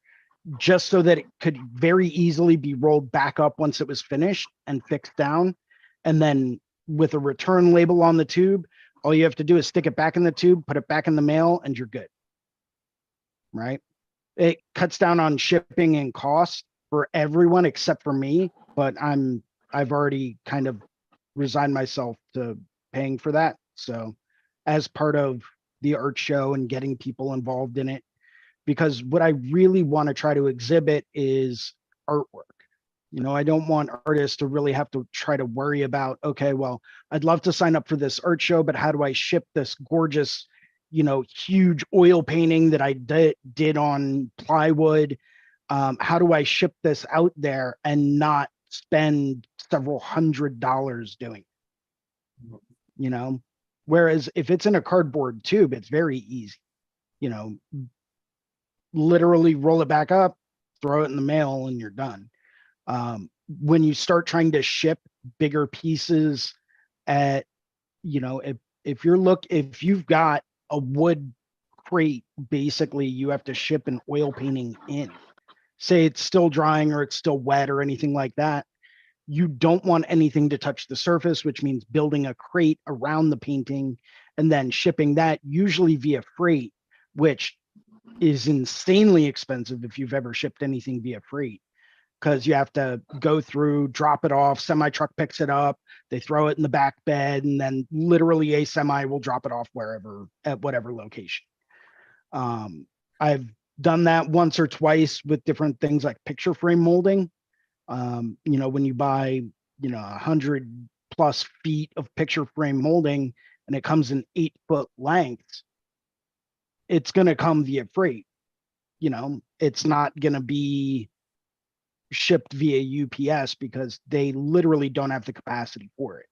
just so that it could very easily be rolled back up once it was finished and fixed down. And then with a return label on the tube, all you have to do is stick it back in the tube, put it back in the mail, and you're good. Right? It cuts down on shipping and cost for everyone except for me, but I've already kind of resigned myself to paying for that. So as part of the art show and getting people involved in it, because what I really want to try to exhibit is artwork. I don't want artists to really have to try to worry about, okay, well, I'd love to sign up for this art show, but how do I ship this gorgeous, huge oil painting that I did on plywood? How do I ship this out there and not spend several $100s doing it? Whereas if it's in a cardboard tube, it's very easy. You know, literally roll it back up, throw it in the mail, and you're done. When you start trying to ship bigger pieces at, if you've got a wood crate, basically you have to ship an oil painting in. Say it's still drying or it's still wet or anything like that. You don't want anything to touch the surface, which means building a crate around the painting and then shipping that usually via freight, which is insanely expensive if you've ever shipped anything via freight, because you have to go through, drop it off, semi truck picks it up, they throw it in the back bed, and then literally a semi will drop it off wherever, at whatever location. I've done that once or twice with different things like picture frame molding. When you buy, 100+ feet of picture frame molding and it comes in 8-foot lengths, it's going to come via freight. It's not going to be shipped via UPS because they literally don't have the capacity for it.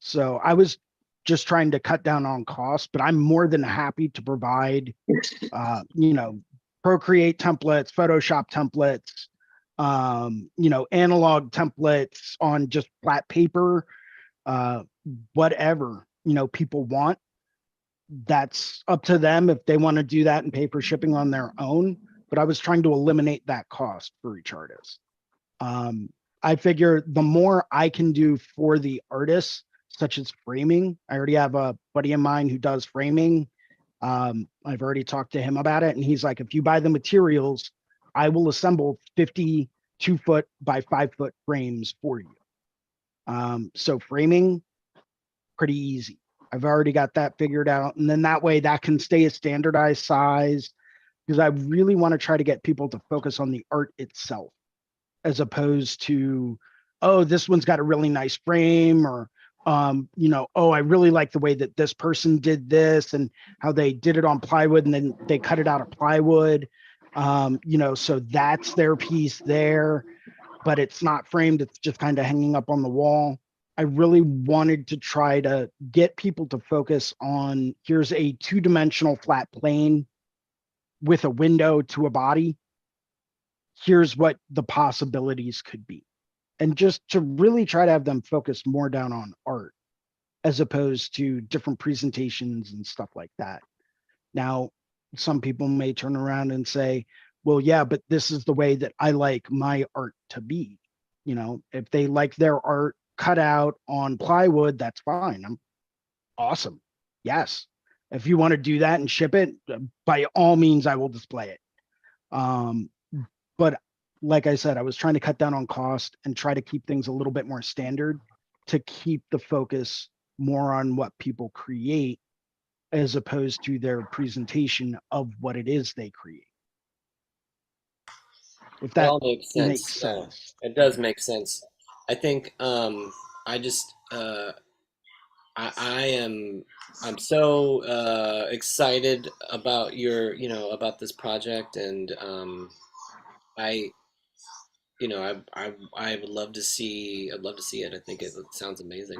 So I was just trying to cut down on costs, but I'm more than happy to provide, Procreate templates, Photoshop templates, analog templates on just flat paper, whatever, people want. That's up to them if they want to do that and pay for shipping on their own. But I was trying to eliminate that cost for each artist. I figure the more I can do for the artists, such as framing, I already have a buddy of mine who does framing. I've already talked to him about it, and he's like, if you buy the materials, I will assemble 50 2-foot by 5-foot frames for you. So framing, pretty easy. I've already got that figured out. And then that way that can stay a standardized size, because I really want to try to get people to focus on the art itself, as opposed to, oh, this one's got a really nice frame, or oh, I really like the way that this person did this and how they did it on plywood and then they cut it out of plywood. So that's their piece there, but it's not framed. It's just kind of hanging up on the wall. I really wanted to try to get people to focus on, here's a 2-dimensional flat plane with a window to a body. Here's what the possibilities could be. And just to really try to have them focus more down on art as opposed to different presentations and stuff like that. Now, some people may turn around and say, well, yeah, but this is the way that I like my art to be. If they like their art cut out on plywood, that's fine. I'm awesome. Yes. If you want to do that and ship it, by all means, I will display it. But like I said, I was trying to cut down on cost and try to keep things a little bit more standard to keep the focus more on what people create as opposed to their presentation of what it is they create. If It that all makes sense. makes Yeah, sense. it does make sense. I think I just I'm so excited about about this project, and I I would love to see it. I think it sounds amazing.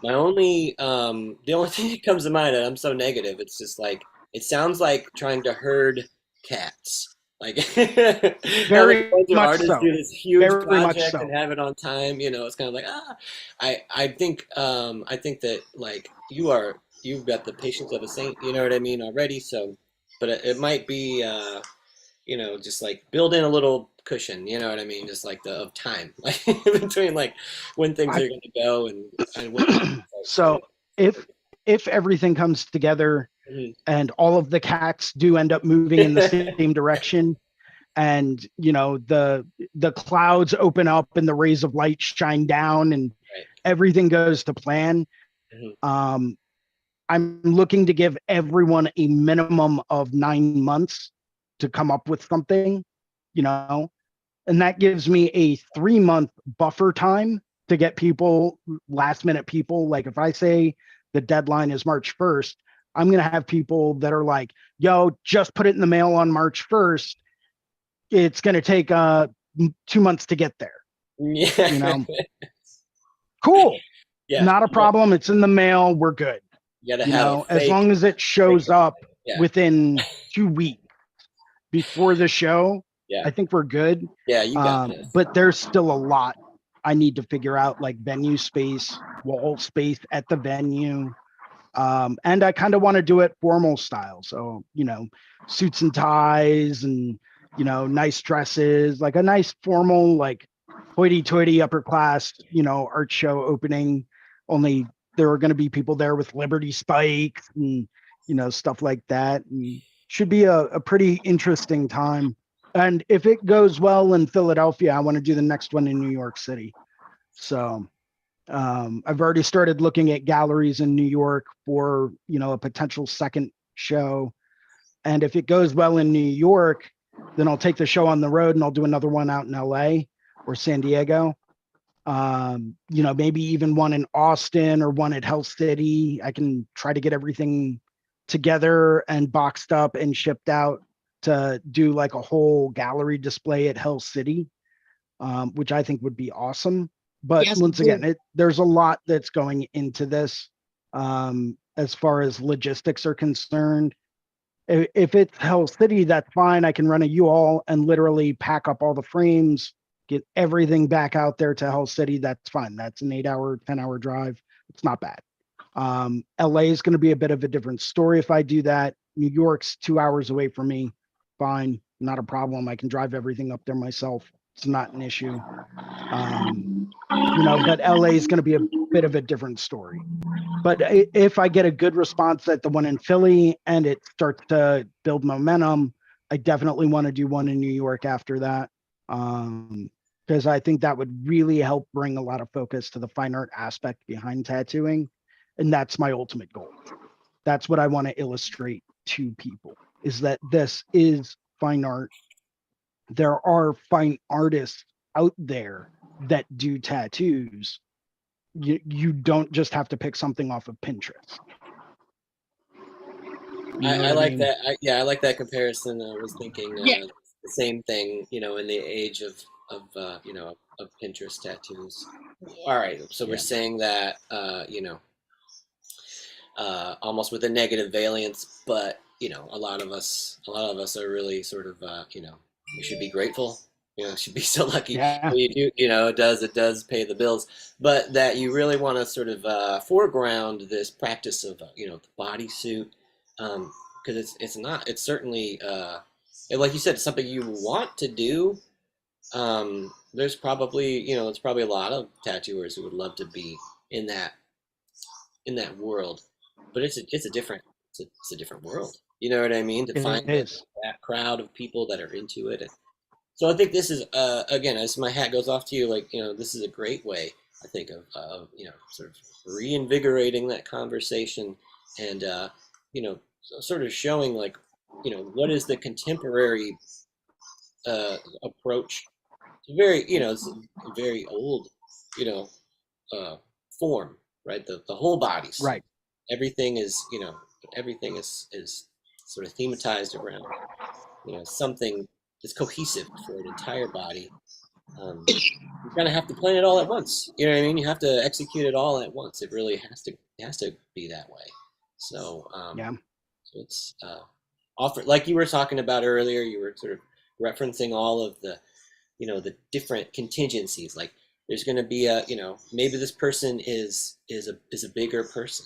My only the only thing that comes to mind, and I'm so negative, it's just like it sounds like trying to herd cats. Like having a Very bunch of much artists so. do this huge Very much project and so. have it on time, it's kind of like I think that like you've got the patience of a saint, you know what I mean, already. So, but it might be just like build in a little cushion, you know what I mean? Just like the of time, like between like when things I are going to go and when things start. so if everything comes together Mhm. and all of the cats do end up moving in the same direction, and the clouds open up and the rays of light shine down and Right. everything goes to plan, Mhm. I'm looking to give everyone a minimum of 9 months to come up with something, and that gives me a 3-month buffer time to get people, last minute people. Like if I say the deadline is March 1st, I'm going to have people that are like, yo, just put it in the mail on March 1st. It's going to take 2 months to get there. Yeah. Cool. Yeah. Not a You got, problem. It's in the mail. We're good. you got to have a As fake. long as it shows up Yeah. within 2 weeks before the show, Yeah. I think we're good. Yeah. You got this. But there's still a lot I need to figure out, like venue space, wall space at the venue. And I kind of want to do it formal style. So, suits and ties and, nice dresses, like a nice formal, like hoity-toity upper class, art show opening. Only there are going to be people there with Liberty spikes and, stuff like that. And should be a pretty interesting time. And if it goes well in Philadelphia, I want to do the next one in New York City. So I've already started looking at galleries in New York for, a potential second show. And if it goes well in New York, then I'll take the show on the road and I'll do another one out in LA or San Diego. Maybe even one in Austin or one at Hell City. I can try to get everything together and boxed up and shipped out to do like a whole gallery display at Hell City, which I think would be awesome. But Yes, once it again, there's a lot that's going into this as far as logistics are concerned. If it's Hell City, that's fine. I can run a U-Haul and literally pack up all the frames, get everything back out there to Hell City. That's fine. That's an 8-hour, 10-hour drive. It's not bad. LA is going to be a bit of a different story if I do that. New York's 2 hours away from me. Fine, not a problem. I can drive everything up there myself. It's not an issue. But LA is going to be a bit of a different story. But if I get a good response at the one in Philly and it starts to build momentum, I definitely want to do one in New York after that. Because I think that would really help bring a lot of focus to the fine art aspect behind tattooing. And that's my ultimate goal. That's what I want to illustrate to people, is that this is fine art. There are fine artists out there that do tattoos. you don't just have to pick something off of Pinterest. You know I what I like mean? that. I like that comparison. I was thinking Yeah. the same thing, you know, in the age of you know, of Pinterest tattoos. All right, so we're Yeah. saying that you know, almost with a negative valence, but you know, a lot of us are really sort of you know, we should be grateful. You know, should be so lucky. Yeah. Well, you do, you know, it does pay the bills, but that you really want to sort of foreground this practice of you know, the bodysuit, because it's certainly like you said, it's something you want to do. There's probably, you know, there's probably a lot of tattooers who would love to be in that in that world, but it's a different world. You know what I mean? To find It is. that crowd of people that are into it. And so I think this is again, as my hat goes off to you, like, you know, this is a great way, I think, of you know, sort of reinvigorating that conversation, and you know, sort of showing, like, you know, what is the contemporary approach to very, you know, it's a very old, you know, uh, form, right? The whole body suit. Right. Everything is, you know, everything is sort of thematized around, you know, something that's cohesive for an entire body. You kind of have to plan it all at once. You know what I mean? You have to execute it all at once. It really has to be that way. So, Yeah. so it's offer, like you were talking about earlier. You were sort of referencing all of the, you know, the different contingencies. Like, there's going to be a, you know, maybe this person is a bigger person.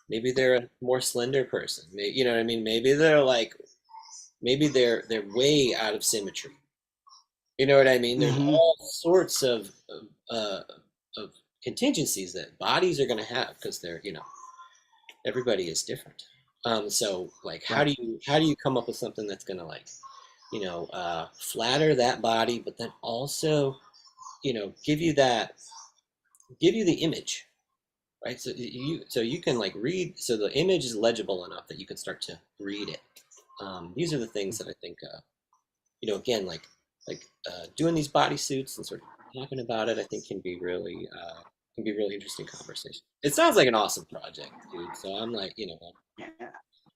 Maybe they're a more slender person. Maybe, you know what I mean? Maybe they're like, maybe they're way out of symmetry. You know what I mean? There's Hmm. all sorts uh, of contingencies that bodies are going to have, because they're, you know, everybody is different. So like, Right. how do you come up with something that's going to, like, you know, flatter that body, but then also, you know, give you the image, right? So you can, like, read, so the image is legible enough that you can start to read it. These are the things that I think, you know, again, like doing these bodysuits and sort of talking about it, I think can be really interesting conversation. It sounds like an awesome project, dude. So I'm like, you know, Yeah.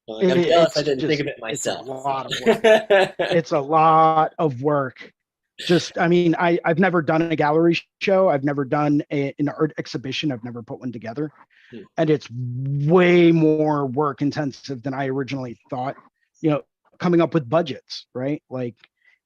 I'm jealous I It's didn't think just, of it it's a myself. lot of work. It's a lot of work. Just, I mean, I've never done a gallery show. I've never done an art exhibition. I've never put one together. Hmm. And it's way more work intensive than I originally thought. You know, coming up with budgets, right? Like,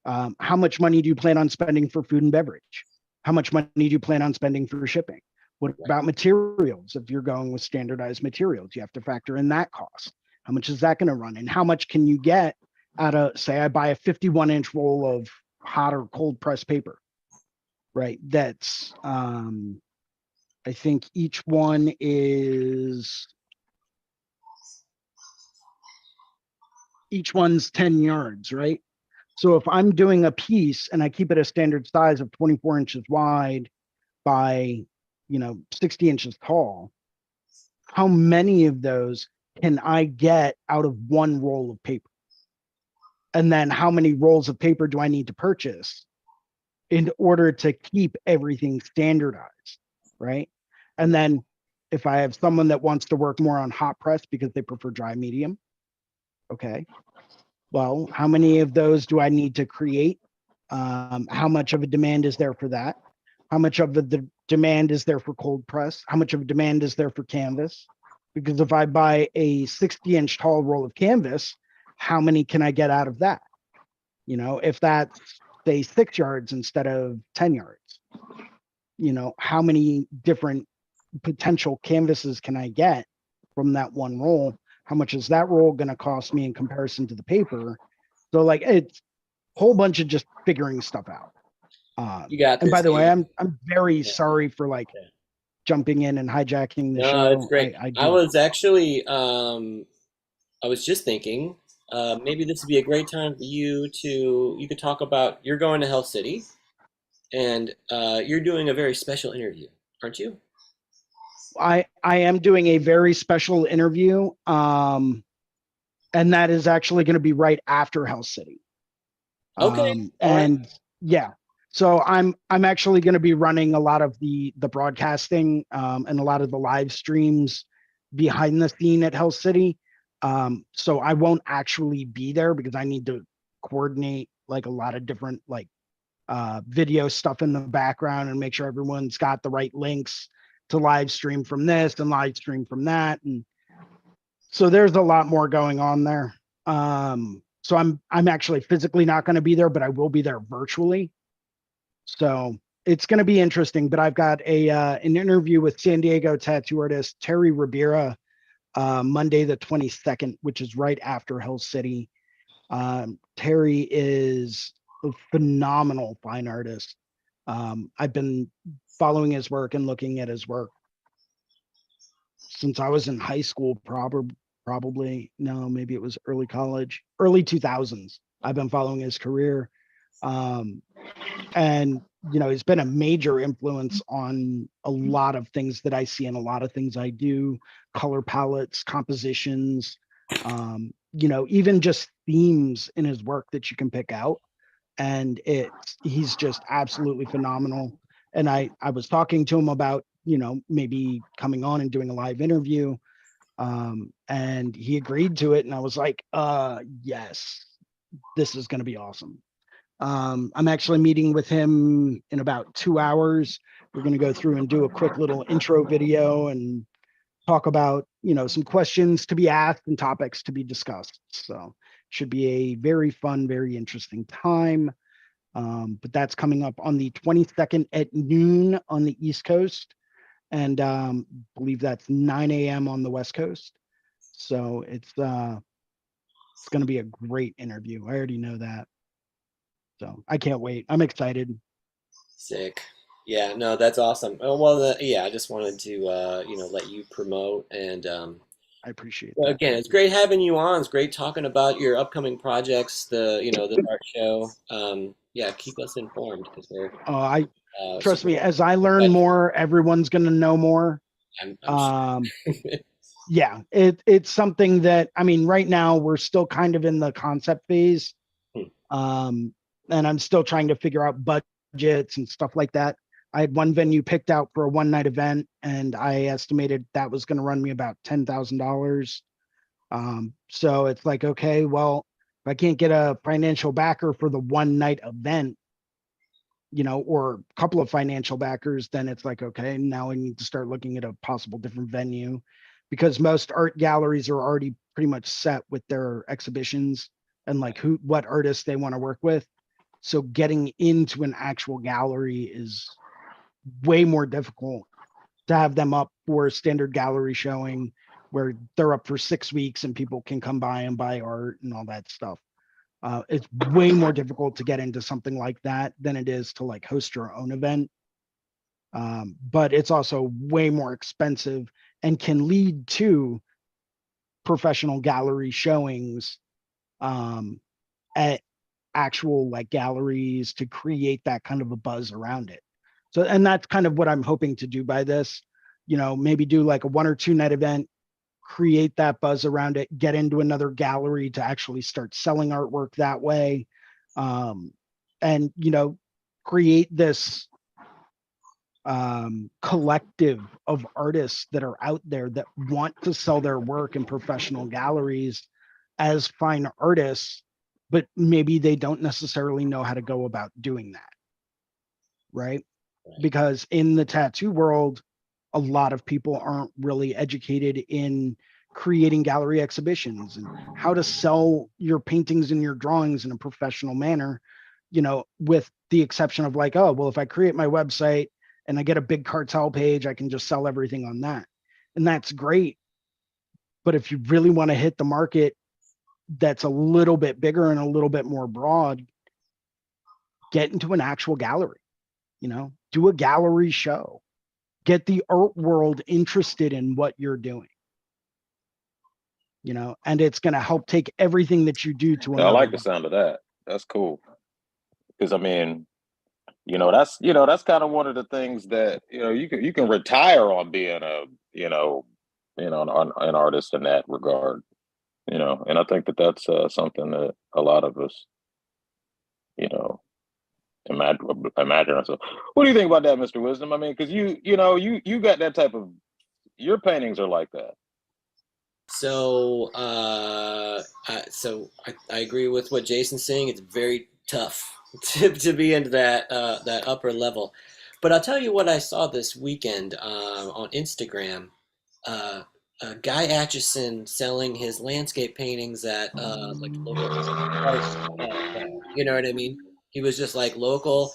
how much money do you plan on spending for food and beverage? How much money do you plan on spending for shipping? What Right. about materials? If you're going with standardized materials, you have to factor in that cost. How much is that going to run? And how much can you get out of, say, I buy a 51-inch roll of hot or cold press paper, right? That's, I think each one is, each one's 10 yards, right? So if I'm doing a piece and I keep it a standard size of 24 inches wide by, you know, 60 inches tall, how many of those can I get out of one roll of paper? And then how many rolls of paper do I need to purchase in order to keep everything standardized, right? And then if I have someone that wants to work more on hot press because they prefer dry medium, okay, well, how many of those do I need to create? How much of a demand is there for that? How much of the demand is there for cold press? How much of a demand is there for canvas? Because if I buy a 60-inch tall roll of canvas, how many can I get out of that? You know, if that's, say, 6 yards instead of 10 yards, you know, how many different potential canvases can I get from that one roll? How much is that roll going to cost me in comparison to the paper? So, like, it's a whole bunch of just figuring stuff out. You got And by this, the way, dude. I'm very Yeah. sorry for, like, Yeah. jumping in and hijacking the No, it's show. great. I I do. was actually, I was just thinking, maybe this would be a great time for you could talk about, you're going to Hell City, and you're doing a very special interview, aren't you? I am doing a very special interview, and that is actually going to be right after Hell City. Okay. All right. And yeah, So I'm actually going to be running a lot of the broadcasting and a lot of the live streams behind the scene at Hell City. So I won't actually be there because I need to coordinate like a lot of different like video stuff in the background and make sure everyone's got the right links to live stream from this and live stream from that. And so there's a lot more going on there. So I'm actually physically not going to be there, but I will be there virtually. So it's going to be interesting, but I've got an interview with San Diego tattoo artist Terry Ribera Monday the 22nd, which is right after Hell City. Terry is a phenomenal fine artist. I've been following his work and looking at his work since I was in high school, probably no, maybe it was early college, early 2000s. I've been following his career. And he's been a major influence on a lot of things that I see and a lot of things I do, color palettes, compositions, even just themes in his work that you can pick out. And he's just absolutely phenomenal. And I was talking to him about, maybe coming on and doing a live interview. And he agreed to it. And I was like, yes, this is going to be awesome. I'm actually meeting with him in about 2 hours. We're going to go through and do a quick little intro video and talk about, some questions to be asked and topics to be discussed. So should be a very fun, very interesting time. But that's coming up on the 22nd at noon on the East Coast. And believe that's 9 a.m. on the West Coast. So it's going to be a great interview. I already know that. So I can't wait. I'm excited. Sick. Yeah, no, that's awesome. Oh, well, yeah, I just wanted to, let you promote and, I appreciate well, that. again, it's great having you on. It's great talking about your upcoming projects, the art show. Yeah, keep us informed because we're I trust super me, as I learn excited. more, everyone's going to know more. I'm sure. Yeah, it's something that, I mean, right now we're still kind of in the concept phase. And I'm still trying to figure out budgets and stuff like that. I had one venue picked out for a one night event and I estimated that was going to run me about $10,000. So it's like, okay, well, if I can't get a financial backer for the one night event, or a couple of financial backers, then it's like, okay, now I need to start looking at a possible different venue because most art galleries are already pretty much set with their exhibitions and like what artists they want to work with. So getting into an actual gallery is way more difficult to have them up for a standard gallery showing where they're up for 6 weeks and people can come by and buy art and all that stuff. It's way more difficult to get into something like that than it is to like host your own event. But it's also way more expensive and can lead to professional gallery showings at actual like galleries to create that kind of a buzz around it. So, and that's kind of what I'm hoping to do by this, maybe do like a 1 or 2 night event, create that buzz around it, get into another gallery to actually start selling artwork that way. And, create this collective of artists that are out there that want to sell their work in professional galleries as fine artists, but maybe they don't necessarily know how to go about doing that. Right? Because in the tattoo world, a lot of people aren't really educated in creating gallery exhibitions and how to sell your paintings and your drawings in a professional manner, with the exception of like, oh, well, if I create my website and I get a big cartel page, I can just sell everything on that. And that's great. But if you really want to hit the market that's a little bit bigger and a little bit more broad, get into an actual gallery, do a gallery show, get the art world interested in what you're doing, and it's going to help take everything that you do to I another like the level. sound of that. That's cool. Because I mean, that's kind of one of the things that you can retire on being an artist in that regard. And I think that that's something that a lot of us, you know, imagine ourselves. What do you think about that, Mr. Wisdom? I mean, because you got that type of, your paintings are like that. So, I agree with what Jason's saying. It's very tough to be into that upper level. But I'll tell you what I saw this weekend on Instagram. Uh, Guy Atchison selling his landscape paintings at like local art fair. You know what I mean? He was just like local,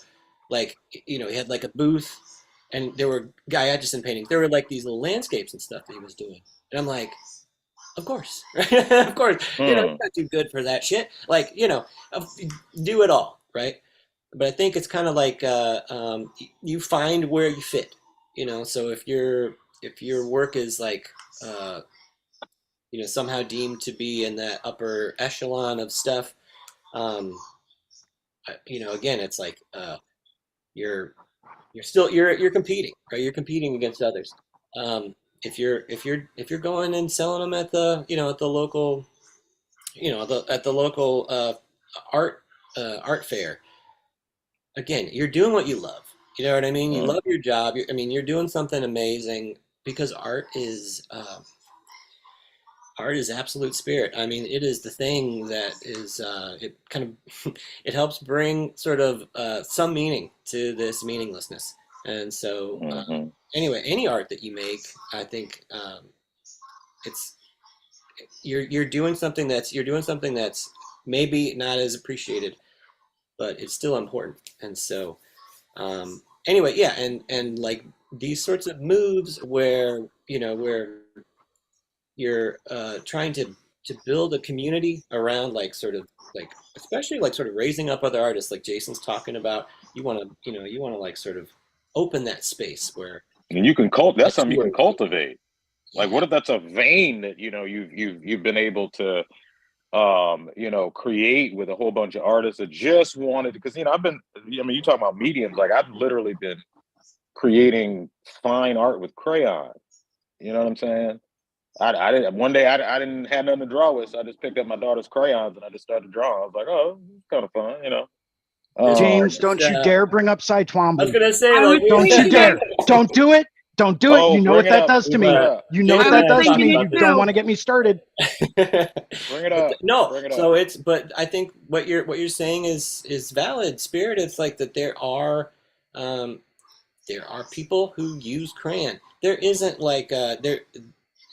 like he had like a booth, and there were Guy Atchison paintings. There were like these little landscapes and stuff that he was doing, and I'm like, of course, of course, you're Hmm. not too good for that shit. Like, do it all, right? But I think it's kind of like you find where you fit, So if your work is like, uh, somehow deemed to be in that upper echelon of stuff, um, again, it's like you're competing, right? You're competing against others. If you're going and selling them at the local at the local art fair, again, you're doing what you love. You know what I mean? You Hmm. love your job. You're doing something amazing because art is absolute spirit. It is the thing that is it kind of it helps bring sort of some meaning to this meaninglessness. And so Hmm. anyway, any art that you make, I think it's you're doing something that's maybe not as appreciated, but it's still important. And so anyway, yeah, and like these sorts of moves where you're trying to build a community around like sort of like especially like sort of raising up other artists like Jason's talking about. You want to like sort of open that space where And you can that's that's something you can where cultivate. Like, yeah. what if that's a vein that you've been able to create with a whole bunch of artists that just wanted, because you talk about mediums, like I've literally been creating fine art with crayon. You know what I'm saying? I didn't one day I didn't have nothing to draw with, so I just picked up my daughter's crayons and I just started drawing. I was like, oh, it's kind of fun. This James, Um, don't you dare bring up Cy I was Twombly. gonna say I like was Don't you thinking it. dare. Don't do it. Don't do it. oh, You know what bring it that up, does to bring me. it uh, up, You know what Jason I was that and I have does to talked me. thinking it You about don't too. want to get me started. bring it But up, no, bring it up. but I think what you're saying is valid. Spirit, it's like that um, there are people who use crayon. There isn't like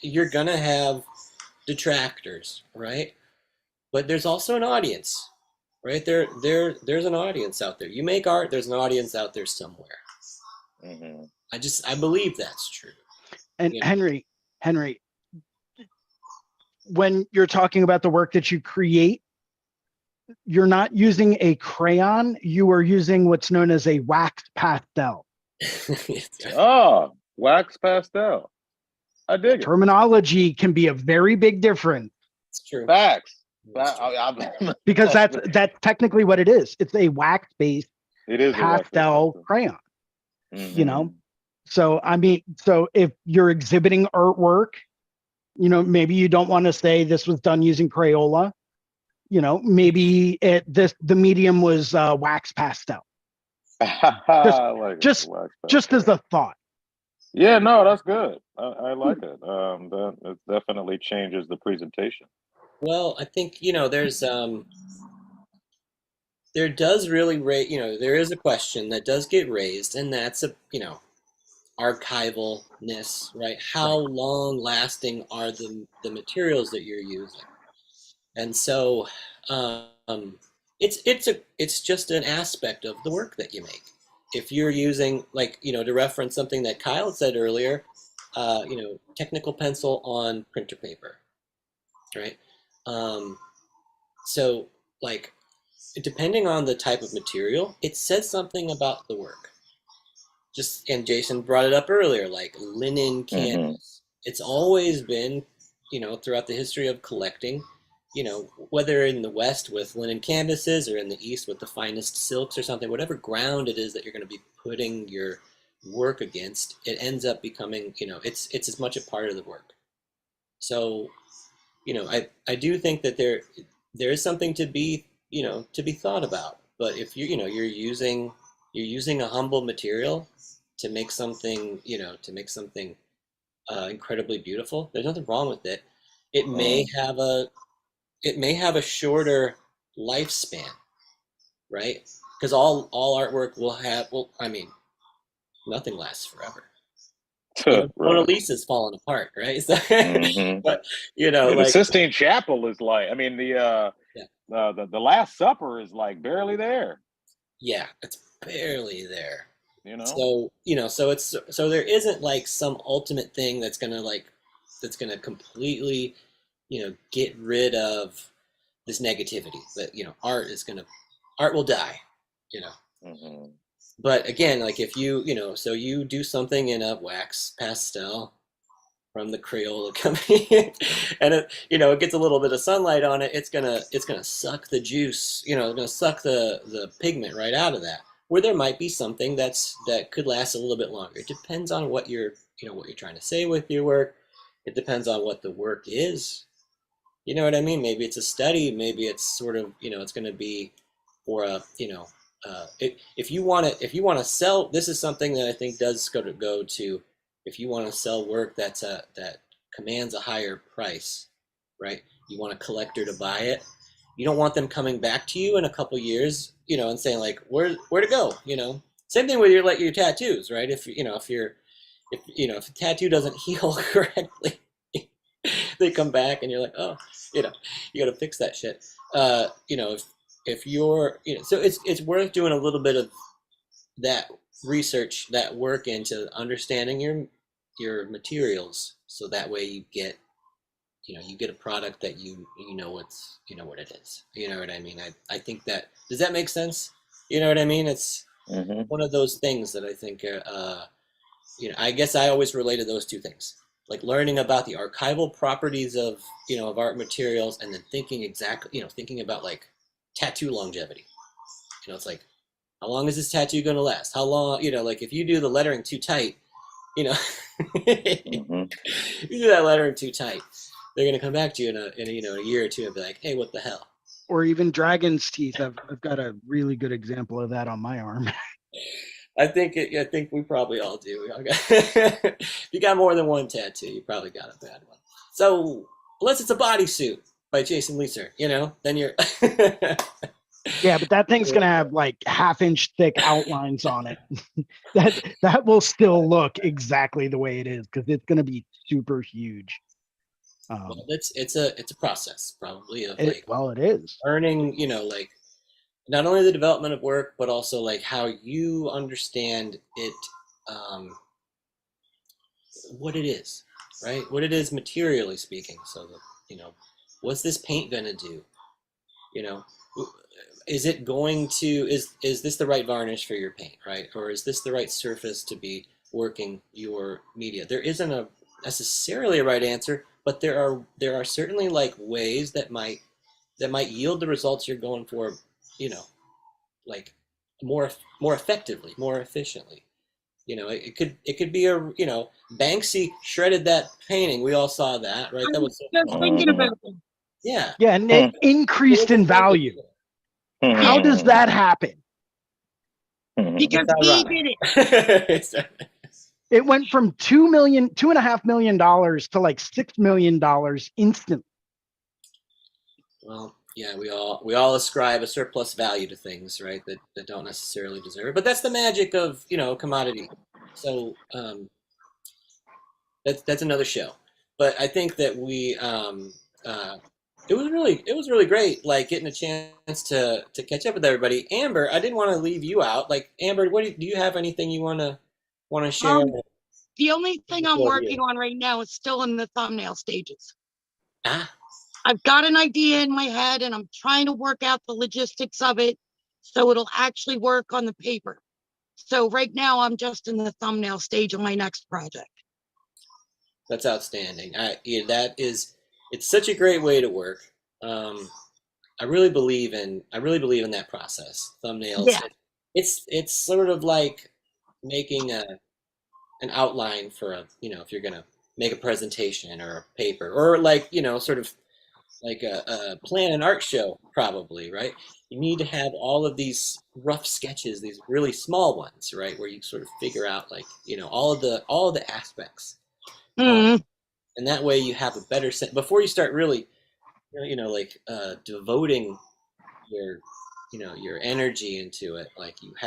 you're gonna have detractors, right? But there's also an audience, right? There's an audience out there. You make art, there's an audience out there somewhere. Hmm. I believe that's true. And You know, Henry, when you're talking about the work that you create, you're not using a crayon. You are using what's known as a wax pastel. it's Ah, wax pastel. I dig it. Terminology can be a very big difference true. Facts. It's true. because that's technically what it is. It's a wax-based It is a wax pastel pastel. crayon. Hmm. So so if you're exhibiting artwork, maybe you don't want to say this was done using Crayola. Maybe the medium was wax pastel. Just I like it. just Wax just as pastel. a thought. Yeah, no, that's good. I like it. That it definitely changes the presentation. Well, I think there does really there is a question that does get raised, and that's archivalness, right? How Right. long lasting are the materials that you're using? And so it's just an aspect of the work that you make. If you're using like to reference something that Kyle said earlier, technical pencil on printer paper, right? Um, so like depending on the type of material, it says something about the work. And Jason brought it up earlier, like linen Hmm. canvas. It's always been, throughout the history of collecting, whether in the West with linen canvases or in the East with the finest silks or something, whatever ground it is that you're going to be putting your work against, it ends up becoming, it's as much a part of the work. So, I do think that there is something to be thought about But if you're using a humble material to make something, incredibly beautiful, there's nothing wrong with it. It may have a shorter lifespan, right? Because all artwork will have, well, I mean, nothing lasts forever. Mona Right. Lisa's falling apart, right? So, Mhm. but The like, Sistine Chapel is like, I mean, yeah, the Last Supper is like barely there. yeah, it's barely there. You know. So, so there isn't like some ultimate thing that's gonna completely, get rid of this negativity that, art will die, you know. Hmm. But again, like if so you do something in a wax pastel from the Crayola company, and it gets a little bit of sunlight on it, it's gonna suck the juice, it's gonna suck the pigment right out of that. Where there might be something that could last a little bit longer. It depends on what you're trying to say with your work. It depends on what the work is. You know what I mean? Maybe it's a study. Maybe it's sort of, it's going to be for a, if you want to sell, this is something that I think does go to, if you want to sell work that commands a higher price, right? You want a collector to buy it. You don't want them coming back to you in a couple years, and saying like, where to go, Same thing with your tattoos, right? If a tattoo doesn't heal correctly, they come back and you're like, oh, you got to fix that shit. If you're, so it's worth doing a little bit of that research, that work into understanding your materials, so that way you get a product that what it is. You know what I mean? I think that, does that make sense? You know what I mean? It's Hmm. one of those things that I think I guess I always related those two things, like learning about the archival properties of art materials, and then thinking about like tattoo longevity. It's like, how long is this tattoo going to last? How long, like if you do the lettering too tight, you know, Hmm. you do that lettering too tight, they're going to come back to you in a year or two and be like, hey, what the hell? Or even dragon's teeth. I've got a really good example of that on my arm. I think we probably all do. If you got more than one tattoo, you probably got a bad one. So unless it's a bodysuit by Jason Leeser, then you're. Yeah, but that thing's gonna have like half-inch thick outlines on it. that will still look exactly the way it is because it's gonna be super huge. Well, it's a process probably of like It is. learning, like not only the development of work, but also like how you understand it, um, what it is, right? What it is materially speaking. So that, what's this paint gonna do? You know, is it going to is this the right varnish for your paint, right? Or is this the right surface to be working your media? There isn't a necessarily a right answer, but there are certainly like ways that might yield the results you're going for, you know, like more effectively, more efficiently. It could be Banksy shredded that painting. We all saw that, right? I That was was so just cool. thinking about that Yeah. Yeah, and Hmm. it increased in value. How does that happen? because It's he ironic. did it. It went from $2.5 million to like $6 million instantly. Well, yeah, we all ascribe a surplus value to things, right? That don't necessarily deserve it. But that's the magic of commodity. So that's another show. But I think that it was really great, like getting a chance to catch up with everybody. Amber, I didn't want to leave you out. Like Amber, do you have anything you want to share The only thing I'm before working on right now is still in the thumbnail stages. Ah, I've got an idea in my head and I'm trying to work out the logistics of it so it'll actually work on the paper. So right now I'm just in the thumbnail stage of my next project. that's outstanding. It's such a great way to work. I really believe in that process. Thumbnails. Yeah. It's sort of like making an outline for if you're gonna make a presentation or a paper, or like sort of plan an art show, probably, right? You need to have all of these rough sketches, these really small ones, right, where you sort of figure out like all of the aspects, Mm, and that way you have a better sense before you start really, devoting your your energy into it. Like you've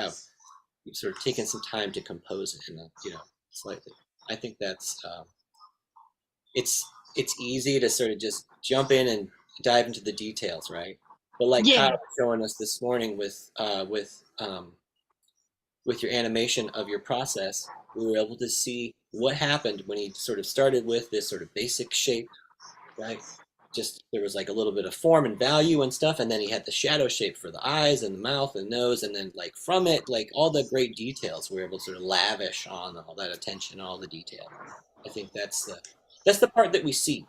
sort of taken some time to compose it, and slightly. I think that's it's it's easy to sort of just jump in and dive into the details, right? But like Kyle yeah, was showing us this morning with your animation of your process, we were able to see what happened when he sort of started with this sort of basic shape, right? Just there was like a little bit of form and value and stuff, and then he had the shadow shape for the eyes and the mouth and nose, and then like from it, like all the great details, we were able to sort of lavish on all that attention, all the detail. I think that's the part that we see,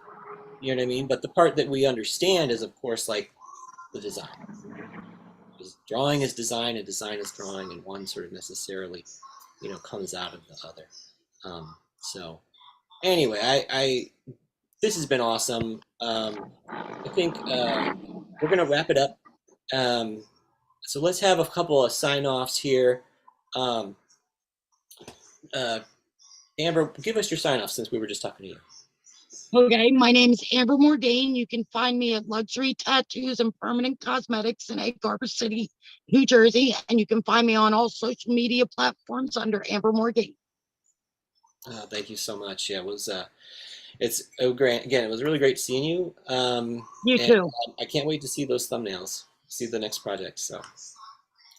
you know what I mean? But the part that we understand is, of course, like the design. Because drawing is design, and design is drawing, and one sort of necessarily, comes out of the other. So anyway, I this has been awesome. I think we're gonna wrap it up. Um, so let's have a couple of sign offs here. Um, uh, Amber, give us your sign off since we were just talking to you. okay. My name is Amber Mordain. You can find me at Luxury Tattoos and Permanent Cosmetics in Egg Harbor City, New Jersey. And you can find me on all social media platforms under Amber Mordain. Thank you so much. Yeah, it was great. Again, it was really great seeing you. You And too. I can't wait to see those thumbnails, see the next project. So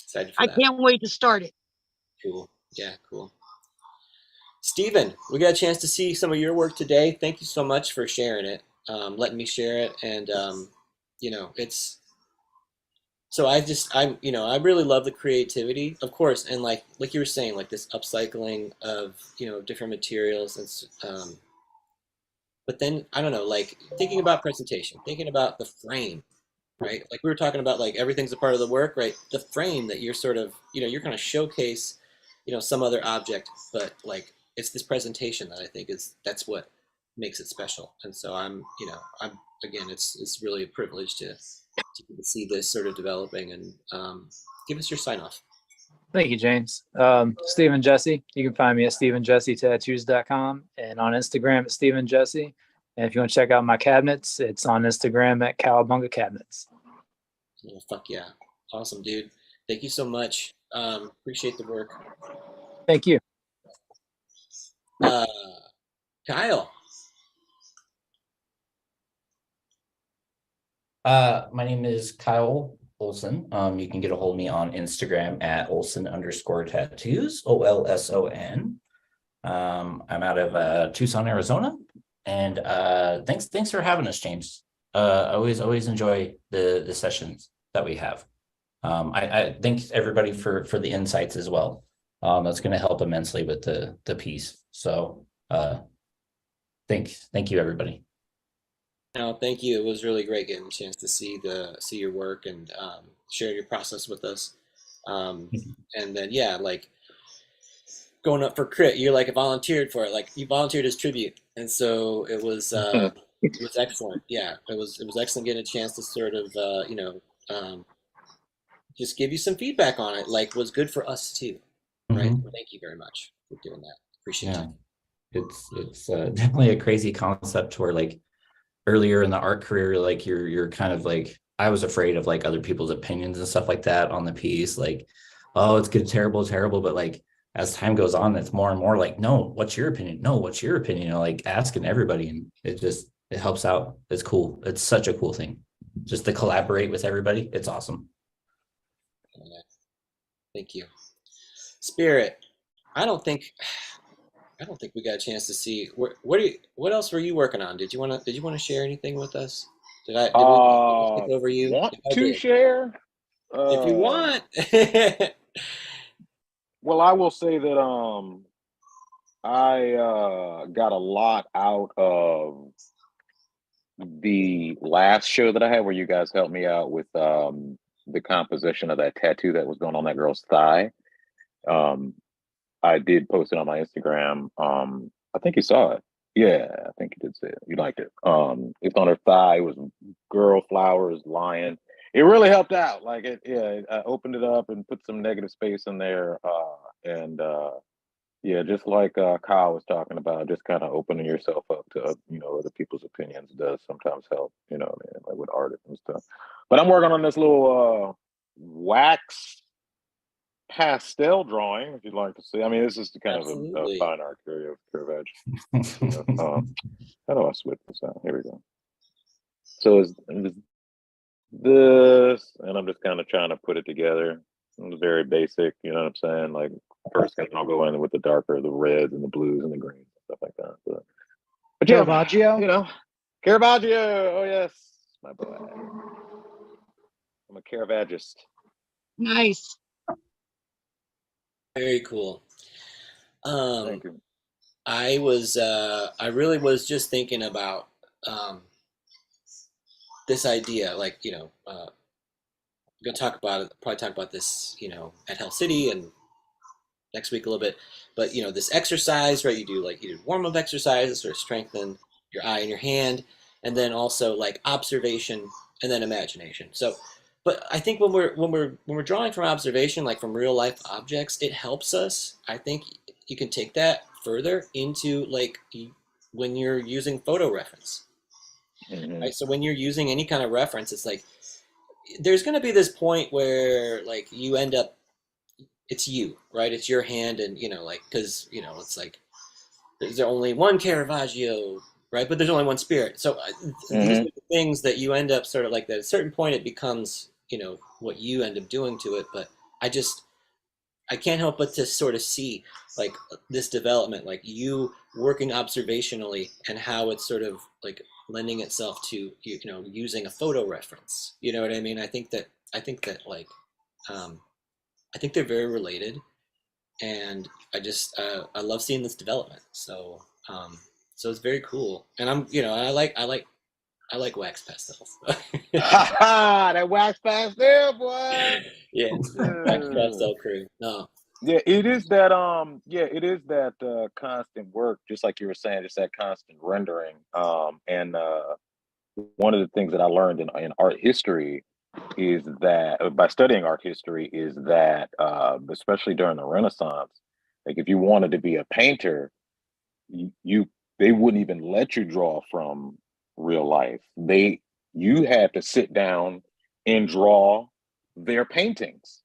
excited for I that. can't wait to start it. Cool. Yeah, cool. Steven, we got a chance to see some of your work today. Thank you so much for sharing it, letting me share it. And, it's so I really love the creativity, of course. And like you were saying, like this upcycling of, different materials. But then, I don't know, like thinking about presentation, thinking about the frame, right? Like we were talking about, like everything's a part of the work, right? The frame that you're sort of, you're going to showcase, some other object, but like it's this presentation that I think that's what makes it special. And so I'm again, it's really a privilege to see this sort of developing. And give us your sign off. Thank you, James. Stephen Jesse. You can find me at StephenJesseTattoos.com and on Instagram at Stephen Jesse. And if you want to check out my cabinets, it's on Instagram at Cowabunga Cabinets. Oh, fuck yeah. Awesome, dude. Thank you so much. Appreciate the work. Thank you. Kyle. My name is Kyle Olson. You can get a hold of me on Instagram at Olson_tattoos, OLSON. I'm out of Tucson, Arizona. And thanks for having us, James. I always enjoy the sessions that we have. I thank everybody for the insights as well. That's going to help immensely with the piece. So thank you, everybody. No, thank you. It was really great getting a chance to see your work and share your process with us. And then like going up for crit, you're like volunteered for it. Like you volunteered as tribute, and so it was excellent. Yeah, it was excellent getting a chance to sort of just give you some feedback on it. Like was good for us too, right? Mm-hmm. Thank you very much for doing that. Appreciate Yeah. it. It's definitely a crazy concept where like earlier in the art career, like you're kind of like, I was afraid of like other people's opinions and stuff like that on the piece. Like, oh, it's good, terrible. But like, as time goes on, it's more and more like, no, what's your opinion? No, what's your opinion? Like asking everybody, and it helps out. It's cool. It's such a cool thing just to collaborate with everybody. It's awesome. Thank you. Spirit, I don't think we got a chance to see what else were you working on? Did you want to share anything with us? Did we skip over you? Want I to did. share? If you want. Well, I will say that I got a lot out of the last show that I had where you guys helped me out with the composition of that tattoo that was going on that girl's thigh. I did post it on my Instagram. I think you saw it. Yeah, I think you did say it. You liked it. It's on her thigh. It was girl, flowers, lion. It really helped out. Like it, yeah. I opened it up and put some negative space in there. And yeah, just like Kyle was talking about, just kind of opening yourself up to other people's opinions does sometimes help. You know, what I mean? Like with artists and stuff. But I'm working on this little wax pastel drawing, if you'd like to see. I mean, this is kind of a Absolutely. fine art curve edge. How do I switch this out? Here we go. So it's this, and I'm just kind of trying to put it together. It's very basic, you know what I'm saying? Like first, I'll go in with the darker, the reds and the blues and the greens, stuff like that. But yeah, Caravaggio? Caravaggio. Oh yes, my boy. I'm a Caravagist. Nice. Very cool. Thank you. I really was just thinking about this idea, like, gonna probably talk about this, at Hell City and next week a little bit. But this exercise, right? You do warm-up exercises, sort of strengthen your eye and your hand, and then also like observation and then imagination. So, but I think when we're drawing from observation, like from real life objects, it helps us. I think you can take that further into like when you're using photo reference, Mm-hmm. right? So when you're using any kind of reference, it's like there's going to be this point where like you end up, it's you, right? It's your hand, and like because it's like there's only one Caravaggio, right? But there's only one spirit. So these are Mm-hmm. the things that you end up sort of like that. At a certain point, it becomes what you end up doing to it. But I just I can't help but to sort of see like this development, like you working observationally and how it's sort of like lending itself to using a photo reference. You know what I mean? I think that like um, I think they're very related, and I love seeing this development. So it's very cool, and I like wax pastels. Ha ha! That wax pastel, boy. Yeah, wax Yeah. pastel crew. No, Yeah, it is that it is that constant work, just like you were saying, just that constant rendering. And one of the things that I learned in art history is that by studying art history is that especially during the Renaissance, like if you wanted to be a painter, you they wouldn't even let you draw from real life. You had to sit down and draw their paintings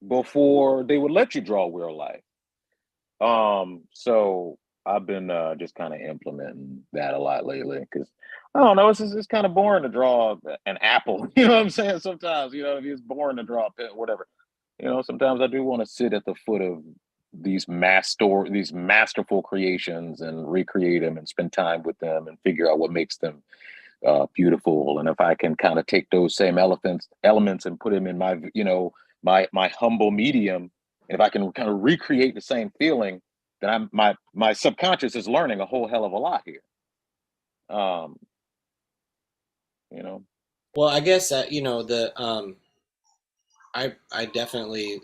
before they would let you draw real life. So I've been just kind of implementing that a lot lately because I don't know, it's kind of boring to draw an apple. You know what I'm saying? Sometimes, it's boring to draw a pen, whatever. Sometimes I do want to sit at the foot of these masterful creations and recreate them and spend time with them and figure out what makes them beautiful. And if I can kind of take those same elements and put them in my humble medium, and if I can kind of recreate the same feeling, then my subconscious is learning a whole hell of a lot here. Um, you know. well, I guess the I definitely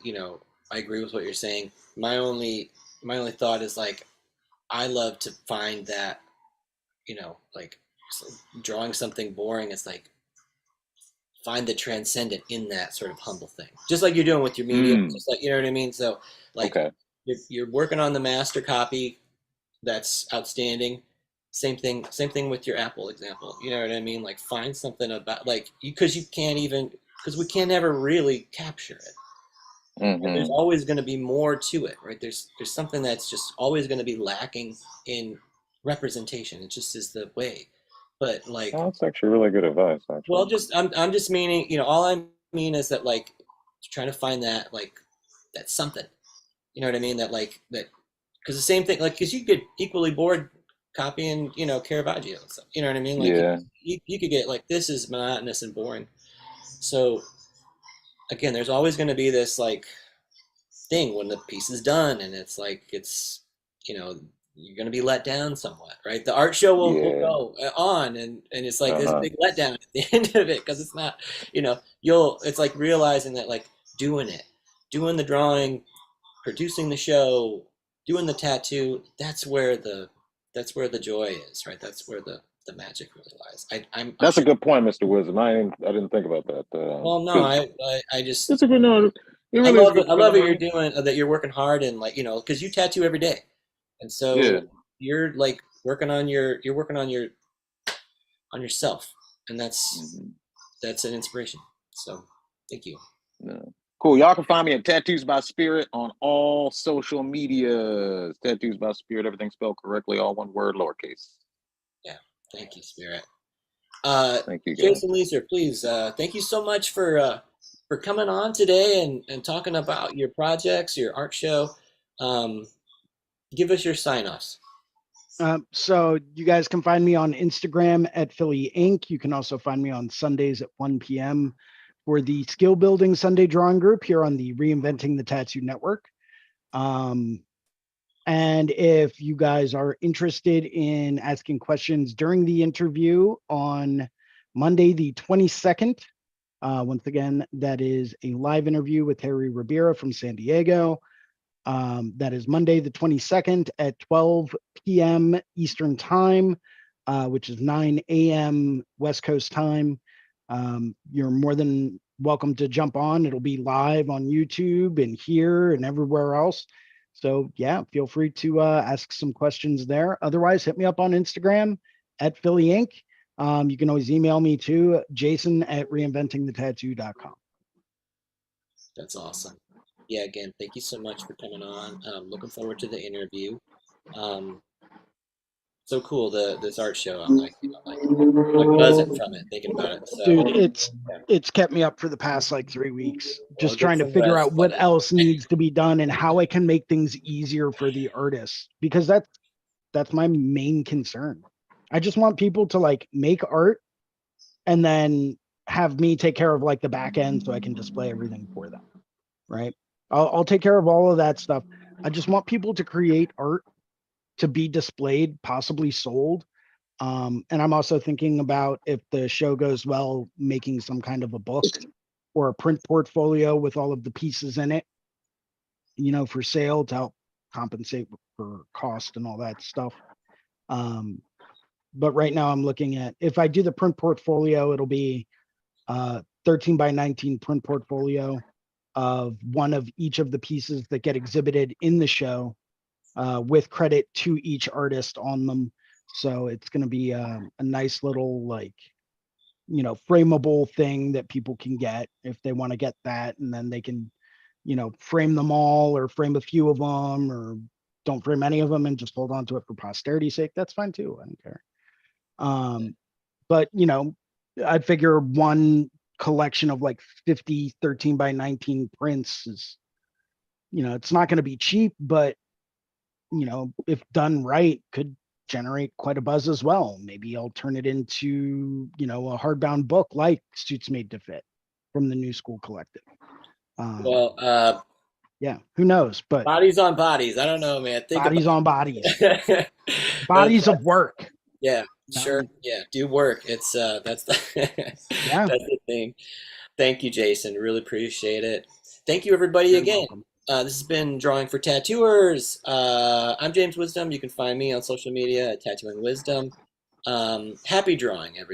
I agree with what you're saying. My only thought is like I love to find that like drawing something boring is like find the transcendent in that sort of humble thing, just like you're doing with your medium, Mm, just like you know what I mean. So like okay. you're working on the master copy, that's outstanding. Same thing with your Apple example. You know what I mean? Like find something about like because you can't even because we can't ever really capture it. And there's Hmm. always going to be more to it, right? There's something that's just always going to be lacking in representation. It just is the way. But like, Well, that's actually really good advice, well, actually. just I'm just meaning, all I mean is that like trying to find that like that something. You know what I mean? That like that because the same thing, like because you get equally bored copying, Caravaggio and stuff. You know what I mean? Like Yeah. you could get like this is monotonous and boring. So again, there's always going to be this like thing when the piece is done, and it's like you know you're going to be let down somewhat, right? The art show will Yeah. go on, and it's like this Uh-huh. big letdown at the end of it because it's not, you'll it's like realizing that like doing the drawing, producing the show, doing the tattoo, that's where the that's where the joy is, right? That's where the magic really lies. I'm That's a sure. good point, Mr. Wisdom. I didn't think about that. Well, no, 'Cause I just it's a good no. It I really is love good it. I because I love what you're mean, doing. That you're working hard and like because you tattoo every day, and yeah. so you're like working on yourself, and Mhm. that's an inspiration. So thank you. Yeah. Cool. Y'all can find me at Tattoos by Spirit on all social media. Tattoos by Spirit, everything spelled correctly, all one word, lowercase. Yeah, thank you, Spirit. Thank you, guys. Jason Leeser, please. Thank you so much for coming on today and talking about your projects, your art show. Um, give us your sign offs. So you guys can find me on Instagram at Philly Inc. You can also find me on Sundays at 1 p.m. for the Skill Building Sunday Drawing Group here on the Reinventing the Tattoo Network. And if you guys are interested in asking questions during the interview on Monday, the 22nd, once again, that is a live interview with Harry Ribera from San Diego. That is Monday, the 22nd at 12 p.m. Eastern Time, which is 9 a.m. West Coast time. You're more than welcome to jump on. It'll be live on YouTube and here and everywhere else. So yeah, feel free to ask some questions there. Otherwise, hit me up on Instagram at Philly Inc. You can always email me too, Jason at reinventingthetattoo.com. That's awesome. Yeah, again, thank you so much for coming on. Looking forward to the interview. So cool, this art show. I'm like buzzing from it, thinking about it. So Dude, it's kept me up for the past like 3 weeks, well, just get trying to some figure rest, out what buddy. else needs to be done and how I can make things easier for the artists, because that's my main concern. I just want people to like make art and then have me take care of like the back end so I can display everything for them. Right. I'll take care of all of that stuff. I just want people to create art to be displayed, possibly sold. And I'm also thinking about, if the show goes well, making some kind of a book or a print portfolio with all of the pieces in it, for sale to help compensate for cost and all that stuff. But right now I'm looking at, if I do the print portfolio, it'll be 13 by 19 print portfolio of one of each of the pieces that get exhibited in the show, with credit to each artist on them. So it's going to be a nice little frameable thing that people can get if they want to get that, and then they can frame them all or frame a few of them, or don't frame any of them and just hold on to it for posterity's sake. That's fine too. I don't care. But I figure one collection of like 50 13 by 19 prints is, it's not going to be cheap, but if done right, could generate quite a buzz as well. Maybe I'll turn it into, a hardbound book like Suits Made to Fit from the New School Collective. Well, Yeah, who knows? But bodies on bodies. I don't know, man. Think bodies about on bodies, it. bodies of work. Yeah, sure. Yeah, do work. It's that's the Yeah, that's the thing. Thank you, Jason. Really appreciate it. Thank you, everybody, you're again. welcome. This has been Drawing for Tattooers. I'm James Wisdom. You can find me on social media at Tattooing Wisdom. Happy drawing, everybody.